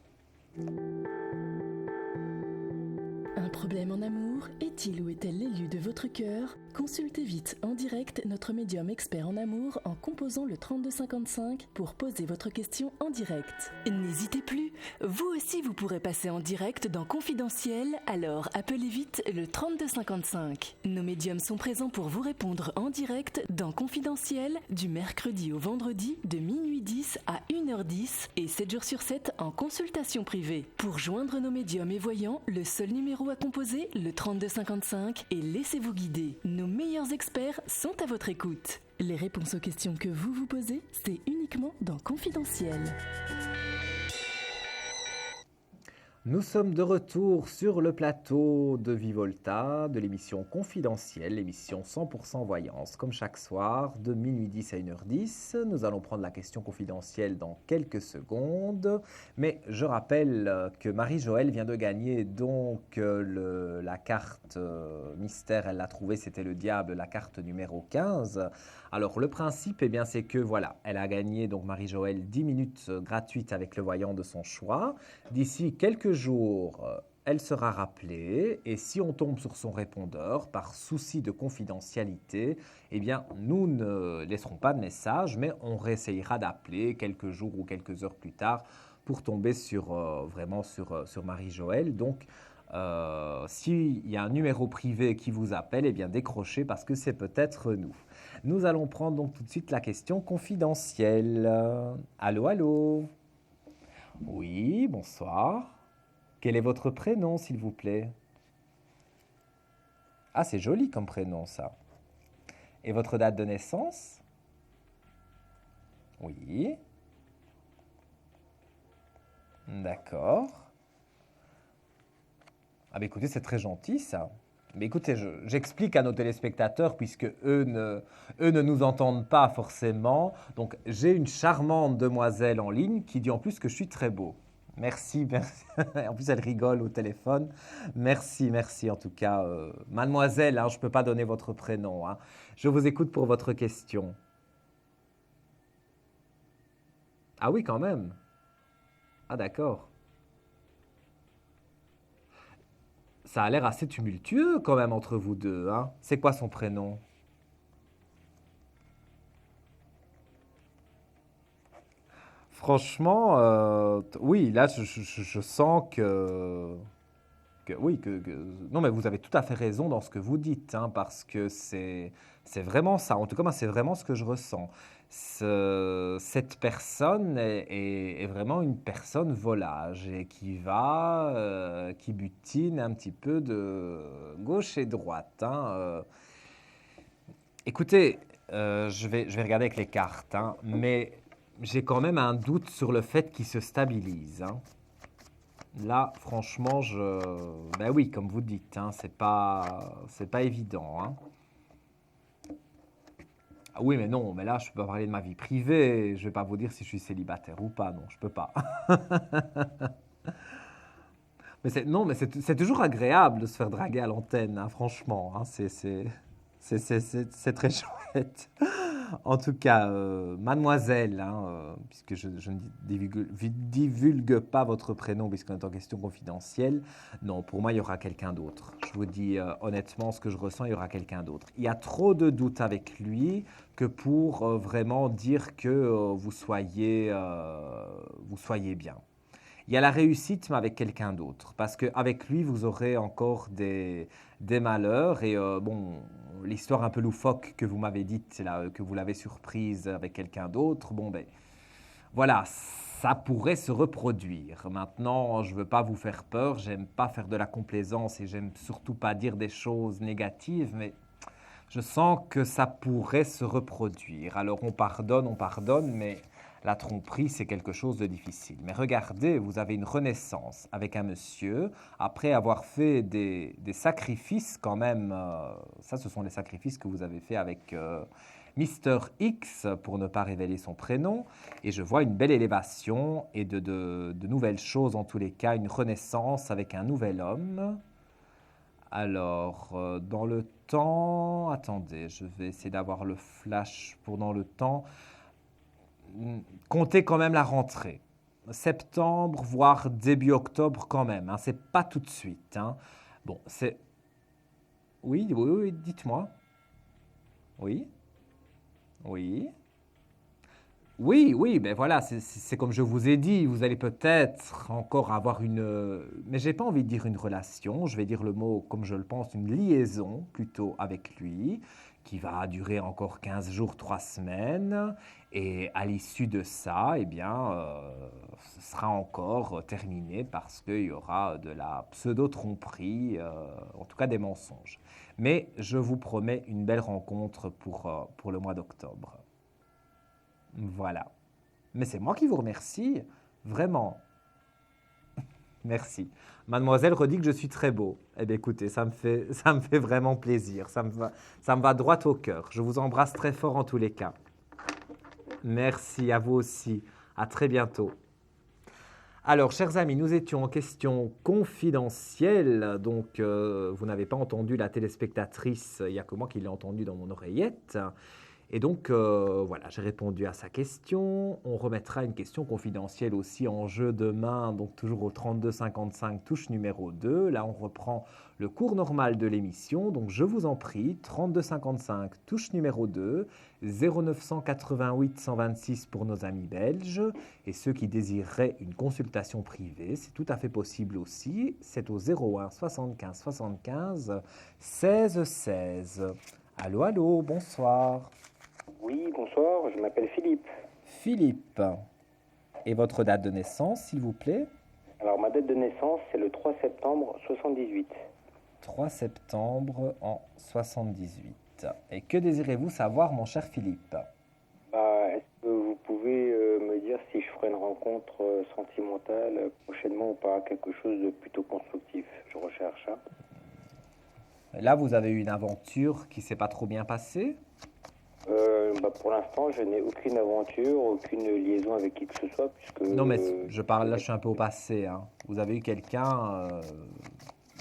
Un problème en amour? Est-il ou est-elle l'élu de votre cœur? Consultez vite en direct notre médium expert en amour en composant le 3255 pour poser votre question en direct. N'hésitez plus, vous aussi vous pourrez passer en direct dans Confidentiel, alors appelez vite le 3255. Nos médiums sont présents pour vous répondre en direct dans Confidentiel du mercredi au vendredi de minuit 10 à 1h10 et 7 jours sur 7 en consultation privée. Pour joindre nos médiums et voyants, le seul numéro à composer, le 3255, et laissez-vous guider. Nos meilleurs experts sont à votre écoute. Les réponses aux questions que vous vous posez, c'est uniquement dans Confidentiel. Nous sommes de retour sur le plateau de Vivolta, de l'émission Confidentielle, l'émission 100% voyance. Comme chaque soir, de minuit 10 à 1h10, nous allons prendre la question confidentielle dans quelques secondes. Mais je rappelle que Marie-Joëlle vient de gagner donc la carte mystère, elle l'a trouvée, c'était le diable, la carte numéro 15. Alors le principe, eh bien, c'est que voilà, elle a gagné, donc Marie-Joëlle, 10 minutes gratuites avec le voyant de son choix. D'ici quelques jours, elle sera rappelée et si on tombe sur son répondeur, par souci de confidentialité, eh bien, nous ne laisserons pas de message, mais on réessayera d'appeler quelques jours ou quelques heures plus tard pour tomber vraiment sur Marie-Joëlle. Donc, s'il y a un numéro privé qui vous appelle, eh bien, décrochez parce que c'est peut-être nous. Nous allons prendre donc tout de suite la question confidentielle. Allô, allô? Oui, bonsoir. Quel est votre prénom, s'il vous plaît? Ah, c'est joli comme prénom, ça. Et votre date de naissance? Oui. D'accord. Ah, bah écoutez, c'est très gentil, ça. Mais écoutez, j'explique à nos téléspectateurs, puisque eux ne nous entendent pas forcément. Donc, j'ai une charmante demoiselle en ligne qui dit en plus que je suis très beau. Merci, merci. En plus, elle rigole au téléphone. Merci en tout cas. Mademoiselle, hein, je ne peux pas donner votre prénom. Hein. Je vous écoute pour votre question. Ah oui, quand même. Ah d'accord. Ça a l'air assez tumultueux quand même entre vous deux. Hein. C'est quoi son prénom? Franchement, oui, là je sens non, mais vous avez tout à fait raison dans ce que vous dites, hein, parce que c'est vraiment ça. En tout cas, moi, c'est vraiment ce que je ressens. Cette personne est vraiment une personne volage et qui butine un petit peu de gauche et droite. Hein, Écoutez, je vais regarder avec les cartes, hein, mais j'ai quand même un doute sur le fait qu'il se stabilise, hein. Là, franchement, ben oui, comme vous dites, hein, c'est pas évident, hein. Ah oui, mais non, mais là, je peux pas parler de ma vie privée. Je vais pas vous dire si je suis célibataire ou pas. Non, je peux pas. Non, mais c'est toujours agréable de se faire draguer à l'antenne, hein, franchement, hein, c'est très chouette. En tout cas, mademoiselle, hein, puisque je ne divulgue pas votre prénom puisqu'on est en question confidentielle, non, pour moi, il y aura quelqu'un d'autre. Je vous dis honnêtement ce que je ressens, il y aura quelqu'un d'autre. Il y a trop de doutes avec lui que pour vraiment dire que vous soyez bien. Il y a la réussite, mais avec quelqu'un d'autre. Parce qu'avec lui, vous aurez encore des malheurs. Et bon, l'histoire un peu loufoque que vous m'avez dite, là, que vous l'avez surprise avec quelqu'un d'autre, bon, ben, voilà, ça pourrait se reproduire. Maintenant, je ne veux pas vous faire peur. J'aime pas faire de la complaisance et j'aime surtout pas dire des choses négatives, mais je sens que ça pourrait se reproduire. Alors, on pardonne, mais la tromperie, c'est quelque chose de difficile. Mais regardez, vous avez une renaissance avec un monsieur, après avoir fait des sacrifices quand même. Ça, ce sont les sacrifices que vous avez fait avec Mister X, pour ne pas révéler son prénom. Et je vois une belle élévation et de nouvelles choses en tous les cas, une renaissance avec un nouvel homme. Alors, dans le temps, attendez, je vais essayer d'avoir le flash pour dans le temps. Comptez quand même la rentrée. Septembre, voire début octobre quand même, hein. C'est pas tout de suite, hein. Bon, c'est... Oui, dites-moi. Oui, oui. Oui, ben voilà, c'est comme je vous ai dit, vous allez peut-être encore avoir mais j'ai pas envie de dire une relation, je vais dire le mot comme je le pense, une liaison plutôt avec lui, qui va durer encore 15 jours, 3 semaines, et à l'issue de ça, eh bien, ce sera encore terminé parce qu'il y aura de la pseudo-tromperie, en tout cas des mensonges. Mais je vous promets une belle rencontre pour le mois d'octobre. Voilà. Mais c'est moi qui vous remercie, vraiment. Merci. Mademoiselle redit que je suis très beau. Eh bien, écoutez, ça me fait vraiment plaisir. Ça me va droit au cœur. Je vous embrasse très fort en tous les cas. Merci à vous aussi. À très bientôt. Alors, chers amis, nous étions en question confidentielle. Donc, vous n'avez pas entendu la téléspectatrice. Il n'y a que moi qui l'ai entendue dans mon oreillette. Et donc, voilà, j'ai répondu à sa question. On remettra une question confidentielle aussi en jeu demain, donc toujours au 3255, touche numéro 2. Là, on reprend le cours normal de l'émission. Donc, je vous en prie, 3255, touche numéro 2, 0988 126 pour nos amis belges. Et ceux qui désireraient une consultation privée, c'est tout à fait possible aussi. C'est au 01 75 75 16 16. Allô, bonsoir. Oui, bonsoir, je m'appelle Philippe. Philippe. Et votre date de naissance, s'il vous plaît? Alors, ma date de naissance, c'est le 3 septembre 78. 3 septembre en 78. Et que désirez-vous savoir, mon cher Philippe? Est-ce que vous pouvez me dire si je ferai une rencontre sentimentale prochainement ou pas? Quelque chose de plutôt constructif, je recherche. Hein. Là, vous avez eu une aventure qui ne s'est pas trop bien passée? Pour l'instant, je n'ai aucune aventure, aucune liaison avec qui que ce soit, puisque... Non, mais je parle, là, je suis un peu au passé, hein. Vous avez eu quelqu'un...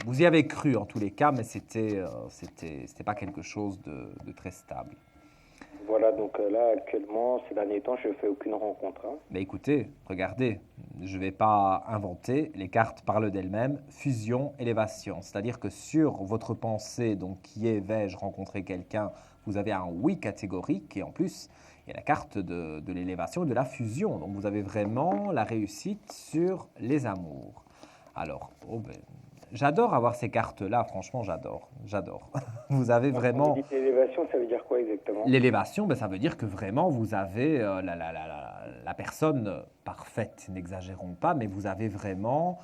vous y avez cru, en tous les cas, mais c'était pas quelque chose de très stable. Voilà, donc là, actuellement, ces derniers temps, je ne fais aucune rencontre. Hein. Mais écoutez, regardez, je ne vais pas inventer, les cartes parlent d'elles-mêmes, fusion, élévation. C'est-à-dire que sur votre pensée, donc qui est vais-je rencontrer quelqu'un, vous avez un oui catégorique et en plus, il y a la carte de l'élévation et de la fusion. Donc vous avez vraiment la réussite sur les amours. Alors, j'adore avoir ces cartes-là, franchement, j'adore. Vous avez vraiment... Quand vous dites l'élévation, ça veut dire quoi exactement? L'élévation, ça veut dire que vraiment vous avez la personne parfaite, n'exagérons pas, mais vous avez vraiment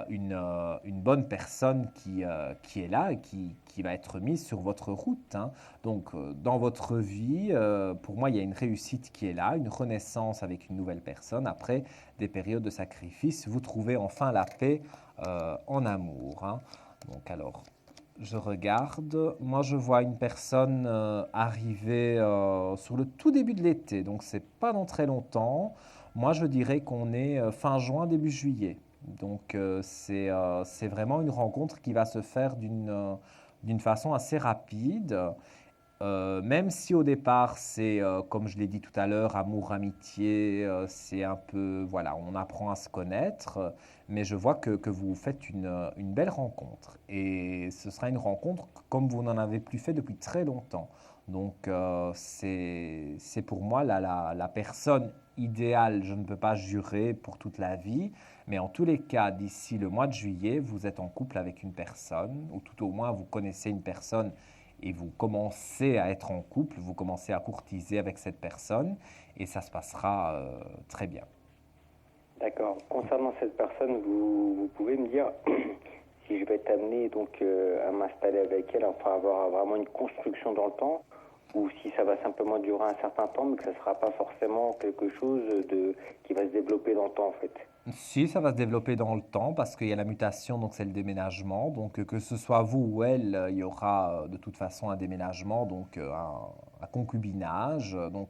une bonne personne qui est là et qui va être mise sur votre route, hein. Donc, dans votre vie, pour moi, il y a une réussite qui est là, une renaissance avec une nouvelle personne. Après des périodes de sacrifice, vous trouvez enfin la paix en amour, hein. Donc, alors, je regarde. Moi, je vois une personne arriver sur le tout début de l'été. Donc, c'est pas dans très longtemps. Moi, je dirais qu'on est fin juin, début juillet. Donc, c'est vraiment une rencontre qui va se faire d'une façon assez rapide. Même si au départ, c'est, comme je l'ai dit tout à l'heure, amour, amitié, c'est un peu, voilà, on apprend à se connaître, mais je vois que vous faites une belle rencontre. Et ce sera une rencontre comme vous n'en avez plus fait depuis très longtemps. Donc, c'est pour moi la personne idéale. Je ne peux pas jurer pour toute la vie, mais en tous les cas, d'ici le mois de juillet, vous êtes en couple avec une personne, ou tout au moins, vous connaissez une personne et vous commencez à être en couple, vous commencez à courtiser avec cette personne et ça se passera très bien. D'accord. Concernant cette personne, vous pouvez me dire si je vais être amené donc, à m'installer avec elle, enfin avoir vraiment une construction dans le temps, ou si ça va simplement durer un certain temps, mais que ça ne sera pas forcément quelque chose qui va se développer dans le temps en fait. Si, ça va se développer dans le temps parce qu'il y a la mutation, donc c'est le déménagement. Donc que ce soit vous ou elle, il y aura de toute façon un déménagement, donc un concubinage. Donc,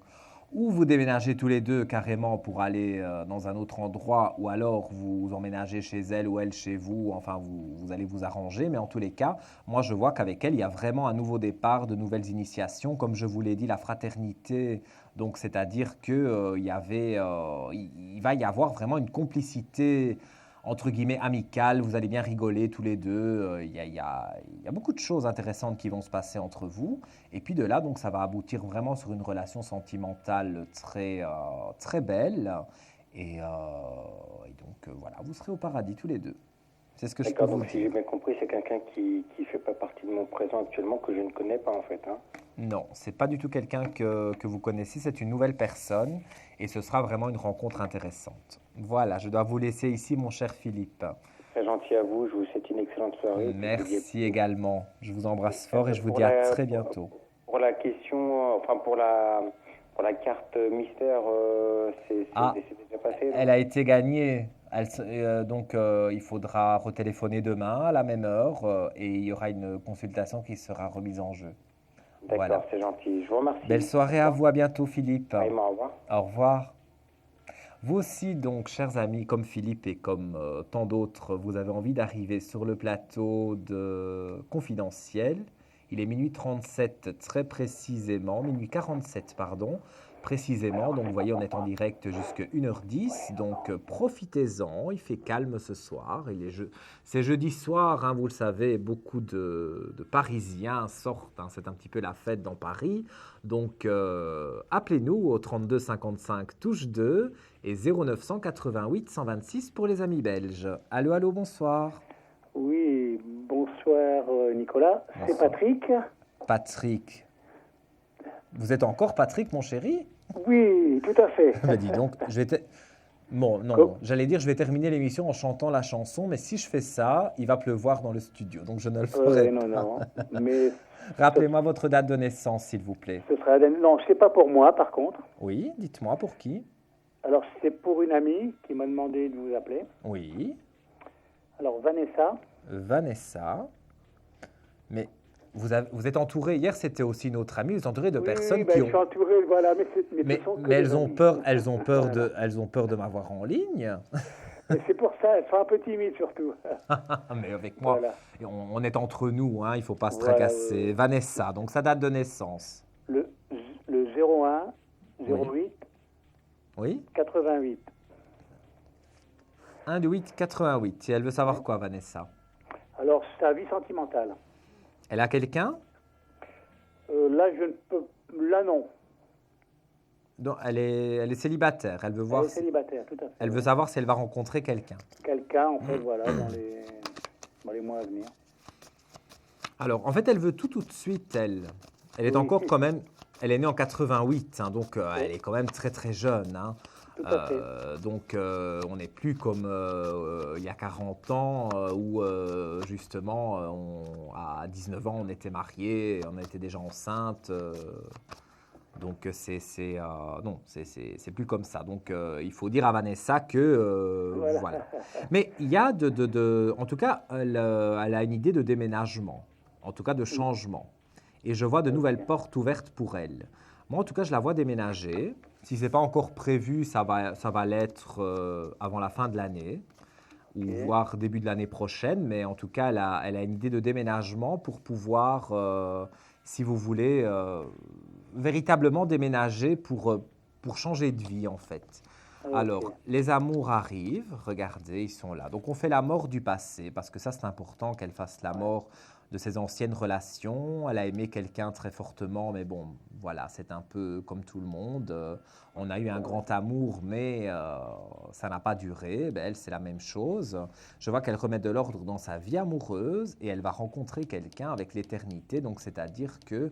ou vous déménagez tous les deux carrément pour aller dans un autre endroit, ou alors vous emménagez chez elle ou elle chez vous, enfin vous allez vous arranger. Mais en tous les cas, moi je vois qu'avec elle, il y a vraiment un nouveau départ, de nouvelles initiations. Comme je vous l'ai dit, la fraternité, donc c'est-à-dire qu'il il va y avoir vraiment une complicité entre guillemets amicale, vous allez bien rigoler tous les deux, il y a beaucoup de choses intéressantes qui vont se passer entre vous. Et puis de là, donc, ça va aboutir vraiment sur une relation sentimentale très belle. Et donc, voilà, vous serez au paradis tous les deux. C'est ce que je peux D'accord, vous donc si dire. j'ai bien compris, c'est quelqu'un qui ne fait pas partie de mon présent actuellement, que je ne connais pas en fait. Hein. Non, c'est pas du tout quelqu'un que vous connaissez, c'est une nouvelle personne et ce sera vraiment une rencontre intéressante. Voilà, je dois vous laisser ici, mon cher Philippe. Très gentil à vous, je vous souhaite une excellente soirée. Merci également. Je vous embrasse fort et je vous dis à très bientôt. Pour la question, enfin pour la carte mystère, c'est déjà passé non? Elle a été gagnée. Donc, il faudra retéléphoner demain à la même heure et il y aura une consultation qui sera remise en jeu. D'accord, Voilà. c'est gentil. Je vous remercie. Belle soirée à vous, à bientôt Philippe. Vraiment, au revoir. Au revoir. Vous aussi, donc, chers amis, comme Philippe et comme tant d'autres, vous avez envie d'arriver sur le plateau de Confidentiel. Il est minuit 37 très précisément, minuit 47 pardon, précisément. Donc vous voyez, on est en direct jusqu'à 1h10, donc profitez-en, il fait calme ce soir. C'est jeudi soir, hein, vous le savez, beaucoup de Parisiens sortent, hein, c'est un petit peu la fête dans Paris. Donc appelez-nous au 32 55 touche 2 et 0900 88 126 pour les amis belges. Allô, allô, bonsoir. Oui, bonsoir Nicolas, Bonsoir. c'est Patrick. Patrick. Vous êtes encore Patrick, mon chéri? Oui, tout à fait. Bah dis donc, bon, non, Quoi? j'allais dire je vais terminer l'émission en chantant la chanson, mais si je fais ça, il va pleuvoir dans le studio, donc je ne le ferai Non, pas. non, mais Rappelez-moi votre date de naissance, s'il vous plaît. ce sera... Non, c'est pas pour moi par contre. Oui, dites-moi pour qui? Alors c'est pour une amie qui m'a demandé de vous appeler. Oui, Alors Vanessa. Vanessa. Mais vous êtes entouré, hier c'était aussi une autre amie, vous êtes entouré de personnes oui, ben, qui je ont... suis entouré, voilà, mais ce sont que Mais des elles ont amis. peur, Voilà. elles ont peur de m'avoir en ligne. Et c'est pour ça, elles sont un peu timides surtout. Mais avec moi, Voilà. on est entre nous, hein, il ne faut pas se Voilà, tracasser. oui. Vanessa, donc sa date de naissance. Le 01 08 Oui, 88. 1 de 8, 88. Et elle veut savoir quoi, Vanessa? Alors sa vie sentimentale. Elle a quelqu'un? Là je ne peux... Là non. Non, elle est célibataire. Elle veut voir. Elle est célibataire, tout à fait. Elle veut savoir si elle va rencontrer quelqu'un. Quelqu'un, en fait, voilà, dans les mois à venir. Alors, en fait, elle veut tout de suite, elle. Elle est Oui. encore quand même. Elle est née en 88, hein, donc elle est quand même très très jeune, hein. Tout à fait. Donc, on n'est plus comme il y a 40 ans où, justement, à 19 ans, on était mariés, on était déjà enceinte. Donc, non, c'est plus comme ça. Donc, il faut dire à Vanessa que, Voilà. voilà. Mais il y a en tout cas, elle a une idée de déménagement, en tout cas de changement. Et je vois de nouvelles portes ouvertes pour elle. Moi, en tout cas, je la vois déménager. Si ce n'est pas encore prévu, ça va l'être avant la fin de l'année ou voire début de l'année prochaine. Mais en tout cas, elle a une idée de déménagement pour pouvoir, si vous voulez, véritablement déménager pour changer de vie, en fait. Ok. Alors, les amours arrivent. Regardez, ils sont là. Donc, on fait la mort du passé parce que ça, c'est important qu'elle fasse la mort de ses anciennes relations. Elle a aimé quelqu'un très fortement, mais bon, voilà, c'est un peu comme tout le monde. On a eu un grand amour, mais ça n'a pas duré. Ben, elle, c'est la même chose. Je vois qu'elle remet de l'ordre dans sa vie amoureuse et elle va rencontrer quelqu'un avec l'éternité. Donc, c'est-à-dire que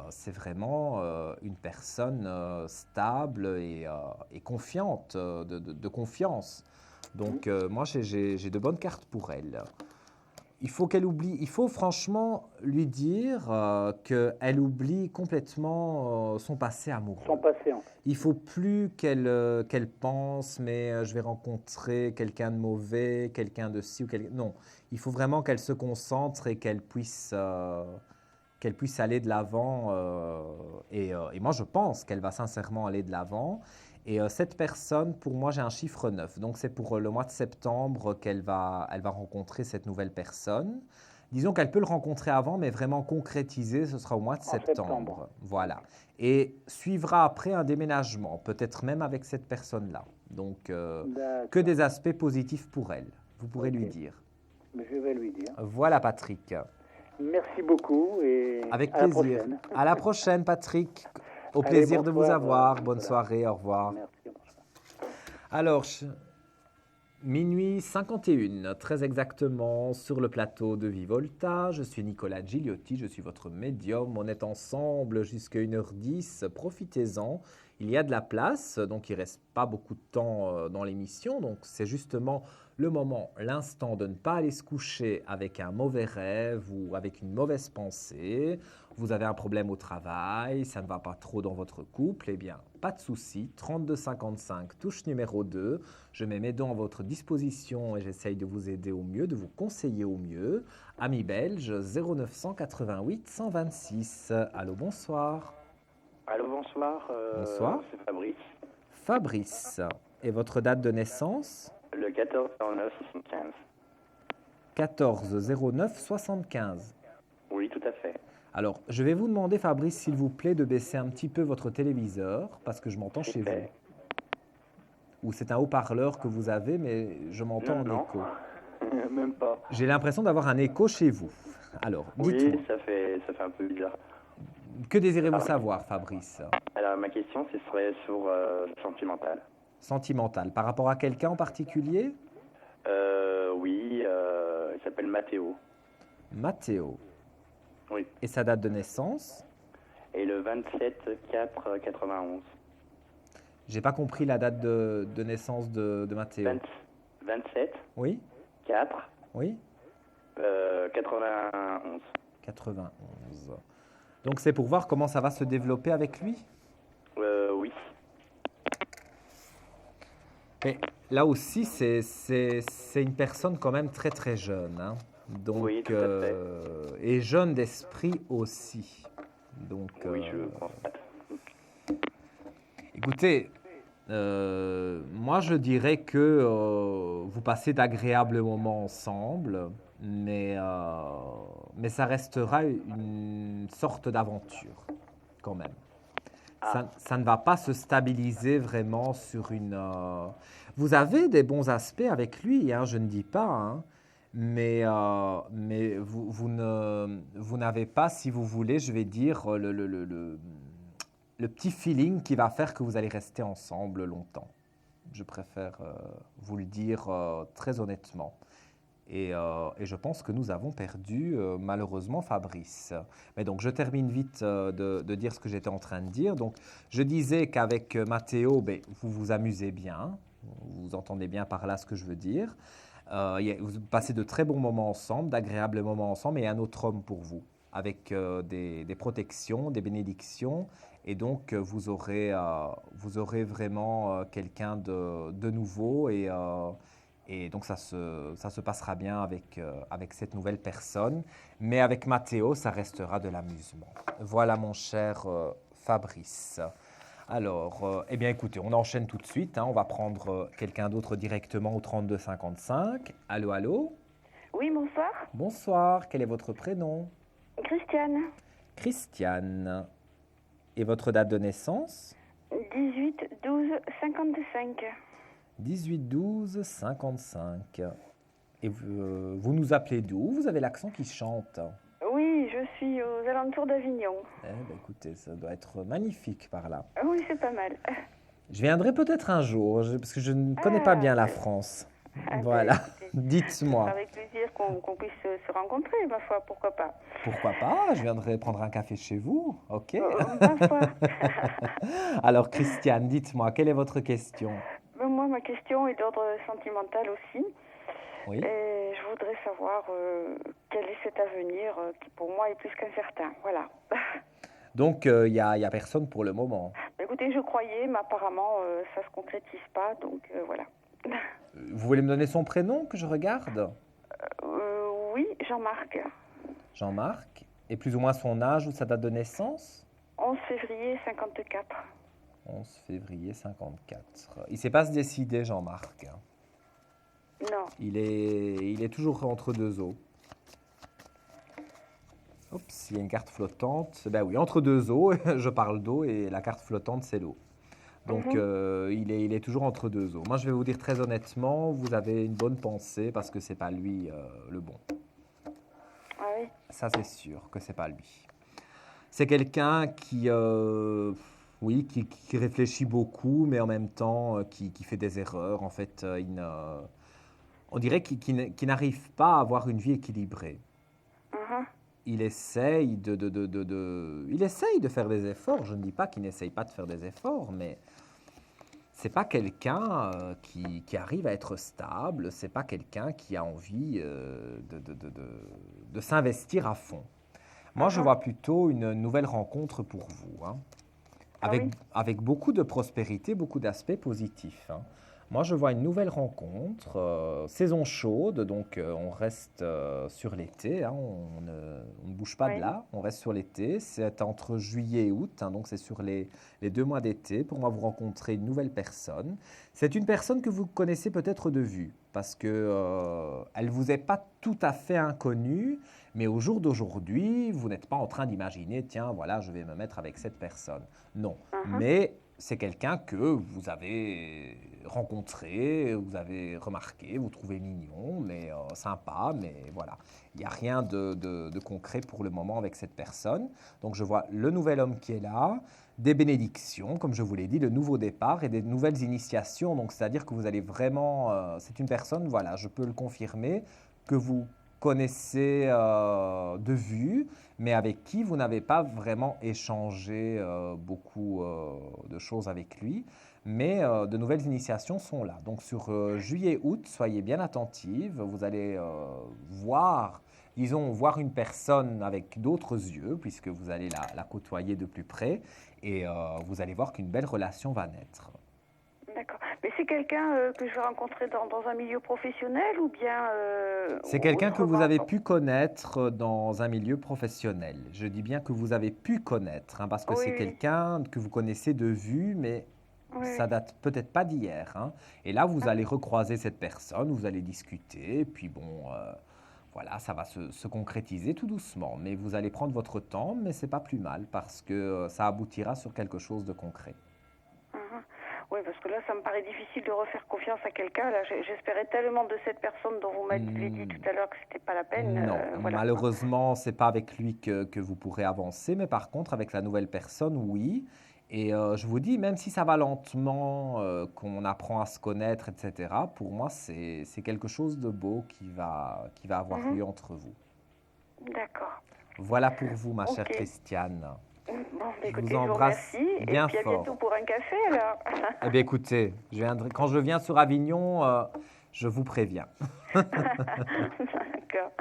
c'est vraiment une personne stable et confiante, de confiance. Donc, moi, j'ai de bonnes cartes pour elle. Il faut qu'elle oublie, il faut franchement lui dire qu'elle oublie complètement son passé amoureux. Son passé, en fait. Il faut plus qu'elle pense, mais je vais rencontrer quelqu'un de mauvais, quelqu'un de ci ou quelqu'un... Non, il faut vraiment qu'elle se concentre et qu'elle puisse aller de l'avant. Et moi, je pense qu'elle va sincèrement aller de l'avant. Et cette personne, pour moi, j'ai un chiffre 9. Donc, c'est pour le mois de septembre qu'elle va rencontrer cette nouvelle personne. Disons qu'elle peut le rencontrer avant, mais vraiment concrétiser, ce sera au mois de septembre. Voilà. Et suivra après un déménagement, peut-être même avec cette personne-là. Donc, que des aspects positifs pour elle. Vous pourrez lui dire. Mais je vais lui dire. Voilà, Patrick. Merci beaucoup et Avec à la plaisir. prochaine. À la prochaine, Patrick. Au Allez, plaisir de vous bonsoir, avoir. Nicolas. Bonne soirée, au revoir. Merci, bonsoir. Alors, minuit 51, très exactement, sur le plateau de Vivolta. Je suis Nicolas Gigliotti, je suis votre médium. On est ensemble jusqu'à 1h10. Profitez-en. Il y a de la place, donc il ne reste pas beaucoup de temps dans l'émission. Donc, c'est justement le moment, l'instant de ne pas aller se coucher avec un mauvais rêve ou avec une mauvaise pensée. Vous avez un problème au travail, ça ne va pas trop dans votre couple, eh bien, pas de souci. 3255, touche numéro 2. Je mets mes dents à votre disposition et j'essaye de vous aider au mieux, de vous conseiller au mieux. Amis belges, 0988 126. Allô, bonsoir. Allô, bonsoir. Bonsoir. C'est Fabrice. Fabrice, et votre date de naissance? Le 14/09/75. 14/09/75. Oui, tout à fait. Alors, je vais vous demander, Fabrice, s'il vous plaît, de baisser un petit peu votre téléviseur, parce que je m'entends chez vous. Ou c'est un haut-parleur que vous avez, mais je m'entends en Non. écho. Même pas. J'ai l'impression d'avoir un écho chez vous. Alors, dites-moi, Oui, ça fait un peu bizarre. que désirez-vous savoir, Fabrice? Alors, ma question, ce serait sur le sentimental. Sentimental. Par rapport à quelqu'un en particulier? Oui, il s'appelle Mathéo. Mathéo. Oui. Et sa date de naissance? Et le 27/4/91. J'ai pas compris la date de naissance de Mathéo. 27, Oui? 4, Oui? 91. 91. Donc c'est pour voir comment ça va se développer avec lui? Oui. Mais là aussi, c'est une personne quand même très très jeune. Hein. Donc, Oui, tout à fait. Et jeune d'esprit aussi. Donc, Oui, je constate. écoutez, moi je dirais que vous passez d'agréables moments ensemble, mais ça restera une sorte d'aventure quand même. Ça ne va pas se stabiliser vraiment sur une... Vous avez des bons aspects avec lui, hein, je ne dis pas, hein, mais vous n'avez pas, si vous voulez, je vais dire, le petit feeling qui va faire que vous allez rester ensemble longtemps. Je préfère vous le dire très honnêtement. Et je pense que nous avons perdu malheureusement Fabrice. Mais donc je termine vite de dire ce que j'étais en train de dire. Donc je disais qu'avec Matteo, ben, vous vous amusez bien, vous entendez bien par là ce que je veux dire. Vous passez de très bons moments ensemble, d'agréables moments ensemble, et il y a un autre homme pour vous, avec des protections, des bénédictions, et donc vous aurez vraiment quelqu'un de nouveau, et donc ça se passera bien avec cette nouvelle personne. Mais avec Matteo, ça restera de l'amusement. Voilà mon cher Fabrice. Alors, eh bien écoutez, on enchaîne tout de suite. On va prendre quelqu'un d'autre directement au 32 55. Allô, allô? Oui, bonsoir. Bonsoir, quel est votre prénom? Christiane. Christiane. Et votre date de naissance? 18-12-55. 18-12-55. Et vous nous appelez d'où? Vous avez l'accent qui chante. Oui, je suis aux alentours d'Avignon. Eh bien, écoutez, ça doit être magnifique par là. Oui, c'est pas mal. Je viendrai peut-être un jour, parce que je ne connais pas bien la France. Voilà, dites-moi. Avec plaisir qu'on puisse se rencontrer, ma foi, pourquoi pas. Pourquoi pas? Je viendrai prendre un café chez vous, ok? Ma foi. Alors, Christiane, dites-moi, quelle est votre question? Moi, ma question est d'ordre sentimental aussi. Oui. Et je voudrais savoir quel est cet avenir qui, pour moi, est plus qu'incertain. Voilà. Donc, il y a personne pour le moment. Écoutez, je croyais, mais apparemment, ça se concrétise pas, donc voilà. Vous voulez me donner son prénom que je regarde? Oui, Jean-Marc. Jean-Marc. Et plus ou moins son âge ou sa date de naissance? 11 février 54. 11 février 54. Il ne sait pas se décider, Jean-Marc. Non. Il est toujours entre deux eaux. Oups, il y a une carte flottante. Ben oui, entre deux eaux, je parle d'eau et la carte flottante, c'est l'eau. Donc, il est toujours entre deux eaux. Moi, je vais vous dire très honnêtement, vous avez une bonne pensée parce que ce n'est pas lui le bon. Ah oui? Ça, c'est sûr que ce n'est pas lui. C'est quelqu'un qui réfléchit beaucoup, mais en même temps, qui fait des erreurs. En fait, on dirait qu'il n'arrive pas à avoir une vie équilibrée. Il essaye il essaye de faire des efforts. Je ne dis pas qu'il n'essaye pas de faire des efforts, mais c'est pas quelqu'un qui arrive à être stable. C'est pas quelqu'un qui a envie de s'investir à fond. Moi, je vois plutôt une nouvelle rencontre pour vous, avec beaucoup de prospérité, beaucoup d'aspects positifs. Moi, je vois une nouvelle rencontre, saison chaude, donc on reste sur l'été, on ne bouge pas de là, on reste sur l'été. C'est entre juillet et août, donc c'est sur les 2 mois d'été. Pour moi, vous rencontrez une nouvelle personne. C'est une personne que vous connaissez peut-être de vue, parce qu'elle ne vous est pas tout à fait inconnue, mais au jour d'aujourd'hui, vous n'êtes pas en train d'imaginer, tiens, voilà, je vais me mettre avec cette personne. Non, mais c'est quelqu'un que vous avez rencontré, vous avez remarqué, vous trouvez mignon, mais sympa, mais voilà. Il n'y a rien de concret pour le moment avec cette personne. Donc je vois le nouvel homme qui est là, des bénédictions, comme je vous l'ai dit, le nouveau départ et des nouvelles initiations. Donc c'est-à-dire que vous allez vraiment... c'est une personne, voilà, je peux le confirmer, que vous connaissez de vue, mais avec qui vous n'avez pas vraiment échangé beaucoup de choses avec lui. Mais de nouvelles initiations sont là. Donc sur juillet-août, soyez bien attentive. Vous allez voir une personne avec d'autres yeux, puisque vous allez la côtoyer de plus près, et vous allez voir qu'une belle relation va naître. D'accord. Mais c'est quelqu'un que je vais rencontrer dans un milieu professionnel ou bien... c'est quelqu'un que vous avez pu connaître dans un milieu professionnel. Je dis bien que vous avez pu connaître, parce que c'est quelqu'un que vous connaissez de vue, mais ça date peut-être pas d'hier. Et là, vous allez recroiser cette personne, vous allez discuter, puis bon, voilà, ça va se concrétiser tout doucement. Mais vous allez prendre votre temps, mais c'est pas plus mal, parce que ça aboutira sur quelque chose de concret. Oui, parce que là, ça me paraît difficile de refaire confiance à quelqu'un. Là, j'espérais tellement de cette personne dont vous m'avez dit tout à l'heure que c'était pas la peine. Non, voilà. Malheureusement, c'est pas avec lui que vous pourrez avancer, mais par contre, avec la nouvelle personne, oui. Et je vous dis, même si ça va lentement, qu'on apprend à se connaître, etc., pour moi, c'est quelque chose de beau qui va avoir lieu entre vous. D'accord. Voilà pour vous, ma chère Ok. Christiane. Bon, bah, Je écoutez, vous je vous embrasse remercie. bien Et puis à fort. bientôt pour un café alors. Eh bien, écoutez, quand je viens sur Avignon, je vous préviens. D'accord.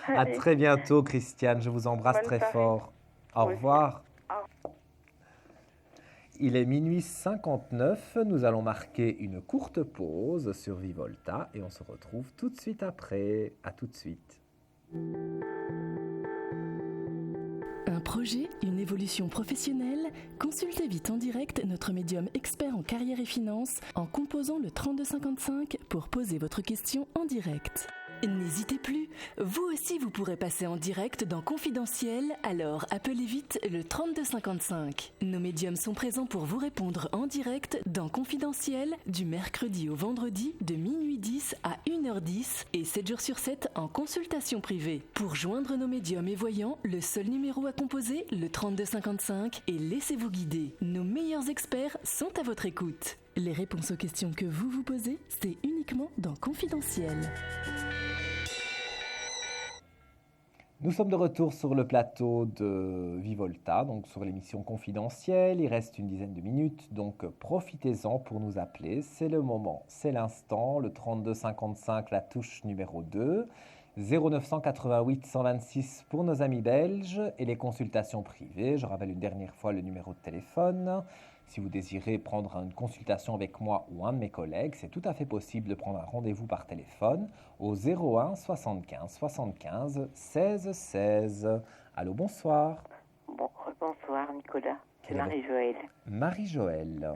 À Allez, très bientôt, Christiane. Je vous embrasse bonne très soirée. fort. Au Vous aussi. revoir. Au revoir. Il est minuit 59. Nous allons marquer une courte pause sur Vivolta et on se retrouve tout de suite après. À tout de suite. Un projet, une évolution professionnelle? Consultez vite en direct notre médium expert en carrière et finance en composant le 3255 pour poser votre question en direct. N'hésitez plus, vous aussi vous pourrez passer en direct dans Confidentiel, alors appelez vite le 3255. Nos médiums sont présents pour vous répondre en direct dans Confidentiel du mercredi au vendredi de minuit 10 à 1h10 et 7 jours sur 7 en consultation privée. Pour joindre nos médiums et voyants, le seul numéro à composer, le 3255, et laissez-vous guider. Nos meilleurs experts sont à votre écoute. Les réponses aux questions que vous vous posez, c'est uniquement dans Confidentiel. Nous sommes de retour sur le plateau de Vivolta, donc sur l'émission Confidentielle. Il reste une dizaine de minutes, donc profitez-en pour nous appeler. C'est le moment, c'est l'instant. Le 3255, la touche numéro 2. 0988 126 pour nos amis belges et les consultations privées. Je rappelle une dernière fois le numéro de téléphone. Si vous désirez prendre une consultation avec moi ou un de mes collègues, c'est tout à fait possible de prendre un rendez-vous par téléphone au 01 75 75 16 16. Allô, bonsoir. Bonsoir Nicolas, c'est Quel est Marie-Joëlle. Marie-Joëlle.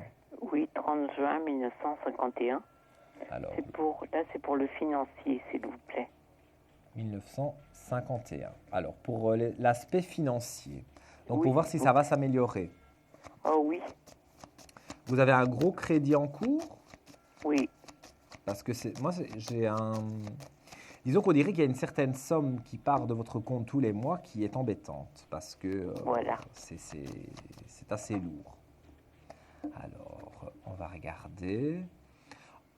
Oui, 30 juin 1951. Alors, C'est pour le financier, s'il vous plaît. 1951. Alors, pour l'aspect financier. Donc, Oui, pour voir si ça va s'améliorer. Oh oui, Vous avez un gros crédit en cours? oui, Parce que j'ai un... Disons qu'on dirait qu'il y a une certaine somme qui part de votre compte tous les mois qui est embêtante. Parce que Voilà. c'est assez lourd. Alors, on va regarder.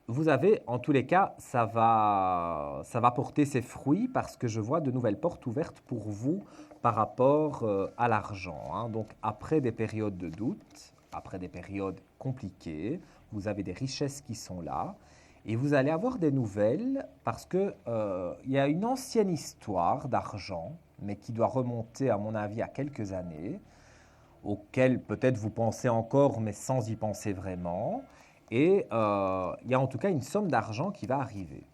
Vous avez, en tous les cas, ça va porter ses fruits parce que je vois de nouvelles portes ouvertes pour vous par rapport à l'argent, hein. Donc, après des périodes de doute, après des périodes compliquées, vous avez des richesses qui sont là et vous allez avoir des nouvelles parce que il y a une ancienne histoire d'argent, mais qui doit remonter, à mon avis, à quelques années, auquel peut-être vous pensez encore, mais sans y penser vraiment. Et il y a en tout cas une somme d'argent qui va arriver.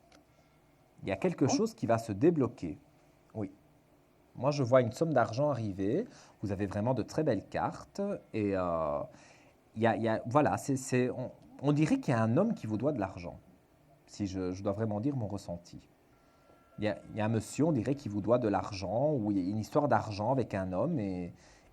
Il y a quelque chose qui va se débloquer. Oui. Moi, je vois une somme d'argent arriver. Vous avez vraiment de très belles cartes. Et voilà, on dirait qu'il y a un homme qui vous doit de l'argent. Si je dois vraiment dire mon ressenti. Il y a un monsieur, on dirait, qui vous doit de l'argent, ou il y a une histoire d'argent avec un homme.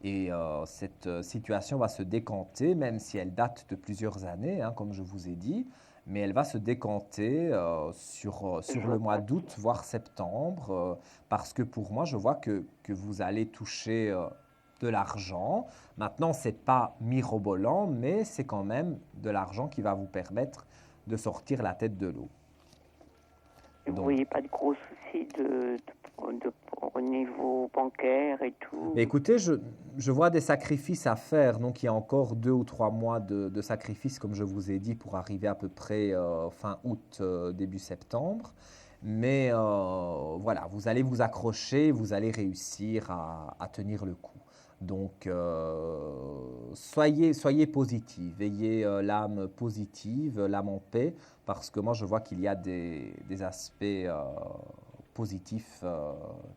Et cette situation va se décanter, même si elle date de plusieurs années, hein, comme je vous ai dit, mais elle va se décanter sur le mois d'août, voire septembre, parce que pour moi, je vois que vous allez toucher de l'argent. Maintenant, ce n'est pas mirobolant, mais c'est quand même de l'argent qui va vous permettre de sortir la tête de l'eau. vous ne voyez pas de gros soucis au niveau bancaire et tout. Mais écoutez, je vois des sacrifices à faire, donc il y a encore 2 ou 3 mois de sacrifices, comme je vous ai dit, pour arriver à peu près fin août, début septembre. Mais voilà, vous allez vous accrocher, vous allez réussir à tenir le coup. Donc, soyez positive, ayez l'âme positive, l'âme en paix, parce que moi je vois qu'il y a des aspects positifs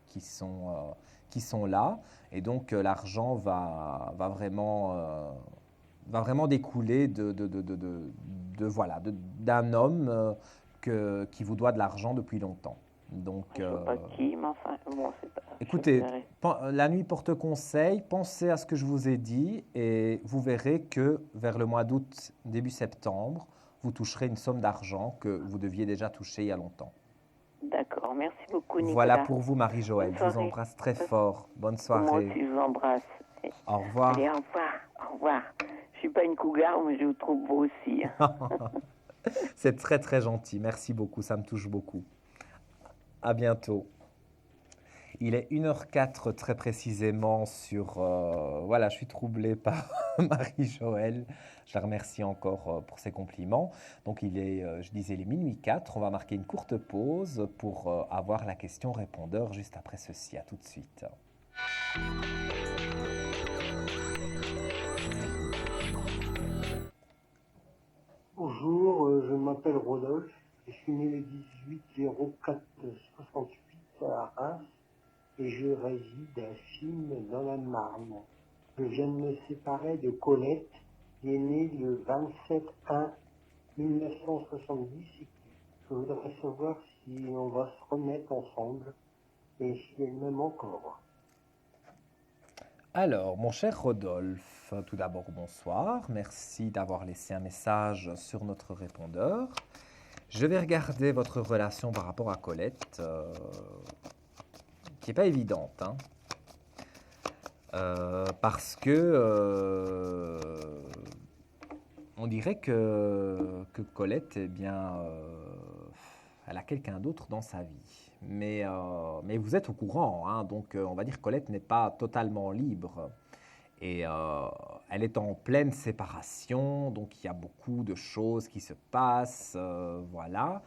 qui sont là, et donc l'argent va vraiment découler voilà, d'un homme qui vous doit de l'argent depuis longtemps. Donc, Je ne sais pas qui, mais enfin, bon, c'est pas... écoutez, la nuit porte conseil, pensez à ce que je vous ai dit et vous verrez que vers le mois d'août, début septembre, vous toucherez une somme d'argent que vous deviez déjà toucher il y a longtemps. D'accord, merci beaucoup Nicolas. Voilà pour vous Marie-Joëlle, Bonne je vous soirée. embrasse très fort. Bonne Moi soirée. aussi je vous embrasse. Au revoir. Allez, au revoir, au revoir. Je suis pas une cougar, mais je vous trouve beau aussi. C'est très très gentil. Merci beaucoup, ça me touche beaucoup. À bientôt. Il est 1h04 très précisément sur... voilà, je suis troublé par Marie-Joëlle. Je la remercie encore pour ses compliments. Donc il est, je disais, il est minuit 4. On va marquer une courte pause pour avoir la question répondeur juste après ceci. À tout de suite. Bonjour, je m'appelle Rodolphe. Je suis né le 18-04-68 à Reims. Et je réside à Fismes dans la Marne. Je viens de me séparer de Colette, qui est née le 27-1-1970. Je voudrais savoir si on va se remettre ensemble et si elle m'aime encore. Alors, mon cher Rodolphe, tout d'abord, bonsoir. Merci d'avoir laissé un message sur notre répondeur. Je vais regarder votre relation par rapport à Colette. Qui n'est pas évidente, hein. Parce que on dirait que Colette, eh bien, elle a quelqu'un d'autre dans sa vie. Mais vous êtes au courant, hein, donc on va dire que Colette n'est pas totalement libre. Et elle est en pleine séparation, donc il y a beaucoup de choses qui se passent, voilà.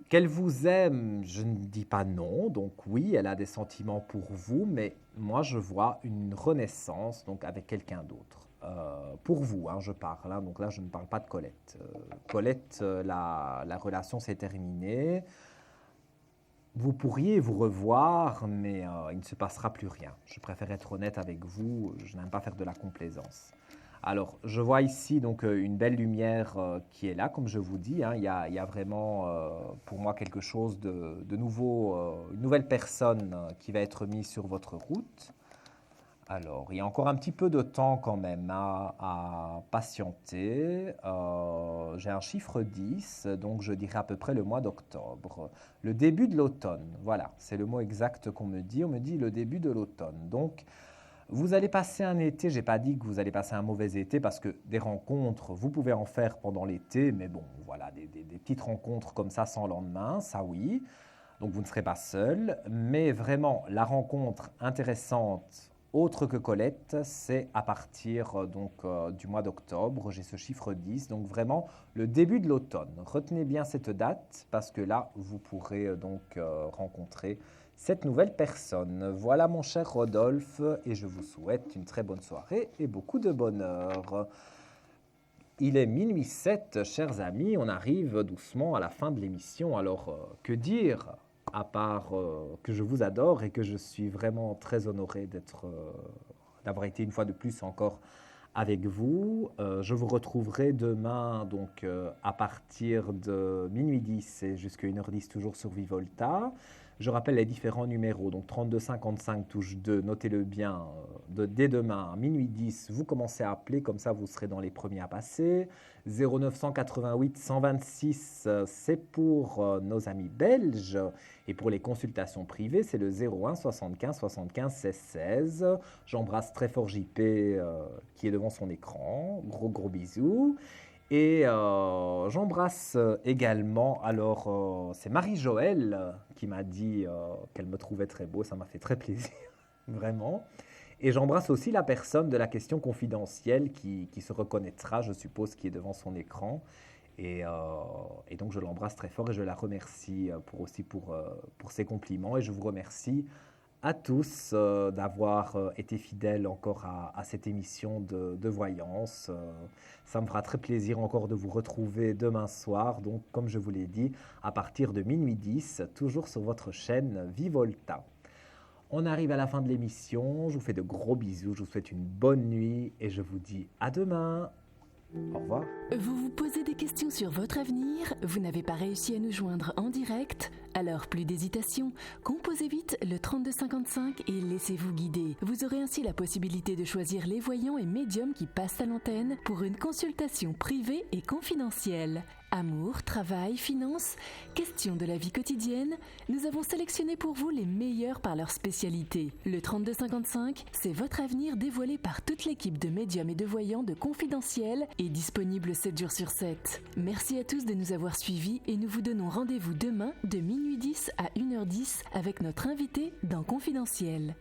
Qu'elle vous aime, je ne dis pas non, donc oui, elle a des sentiments pour vous, mais moi je vois une renaissance donc avec quelqu'un d'autre. Pour vous, hein, je parle, hein, donc là je ne parle pas de Colette. Colette, la relation s'est terminée. Vous pourriez vous revoir, mais il ne se passera plus rien. Je préfère être honnête avec vous, je n'aime pas faire de la complaisance. Alors, je vois ici donc une belle lumière qui est là, comme je vous dis. Hein, il y a vraiment pour moi quelque chose de nouveau, une nouvelle personne qui va être mise sur votre route. Alors, il y a encore un petit peu de temps quand même à patienter. J'ai un chiffre 10, donc je dirais à peu près le mois d'octobre. Le début de l'automne, voilà, c'est le mot exact qu'on me dit. On me dit le début de l'automne. Donc, vous allez passer un été, je n'ai pas dit que vous allez passer un mauvais été parce que des rencontres, vous pouvez en faire pendant l'été, mais bon, voilà, des petites rencontres comme ça sans lendemain, ça oui. Donc vous ne serez pas seul, mais vraiment la rencontre intéressante, autre que Colette, c'est à partir du mois d'octobre, j'ai ce chiffre 10, donc vraiment le début de l'automne. Retenez bien cette date parce que là, vous pourrez rencontrer cette nouvelle personne. Voilà mon cher Rodolphe et je vous souhaite une très bonne soirée et beaucoup de bonheur. Il est minuit 7, chers amis, on arrive doucement à la fin de l'émission. Alors, que dire à part que je vous adore et que je suis vraiment très honoré d'avoir été une fois de plus encore avec vous. Je vous retrouverai demain donc à partir de minuit 10 et jusqu'à 1h10 toujours sur Vivolta. Je rappelle les différents numéros, donc 3255 touche 2, notez-le bien, dès demain, minuit 10, vous commencez à appeler, comme ça vous serez dans les premiers à passer. 0988 126, c'est pour nos amis belges, et pour les consultations privées, c'est le 01 75 75 16 16. J'embrasse très fort JP qui est devant son écran, gros bisous. Et j'embrasse également, alors c'est Marie-Joëlle qui m'a dit qu'elle me trouvait très beau, ça m'a fait très plaisir, vraiment. Et j'embrasse aussi la personne de la question confidentielle qui se reconnaîtra, je suppose, qui est devant son écran. Et donc je l'embrasse très fort et je la remercie pour ses compliments. Et je vous remercie à tous d'avoir été fidèles encore à cette émission de voyance. Ça me fera très plaisir encore de vous retrouver demain soir, donc comme je vous l'ai dit, à partir de minuit 10, toujours sur votre chaîne Vivolta. On arrive à la fin de l'émission, je vous fais de gros bisous, je vous souhaite une bonne nuit et je vous dis à demain. Au revoir. Vous vous posez des questions sur votre avenir? Vous n'avez pas réussi à nous joindre en direct? Alors plus d'hésitation, composez vite le 3255 et laissez-vous guider. Vous aurez ainsi la possibilité de choisir les voyants et médiums qui passent à l'antenne pour une consultation privée et confidentielle. Amour, travail, finances, questions de la vie quotidienne, nous avons sélectionné pour vous les meilleurs par leur spécialité. Le 3255, c'est votre avenir dévoilé par toute l'équipe de médiums et de voyants de Confidentiel et disponible 7 jours sur 7. Merci à tous de nous avoir suivis et nous vous donnons rendez-vous demain de minuit 10 à 1h10 avec notre invité dans Confidentiel.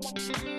Thank you.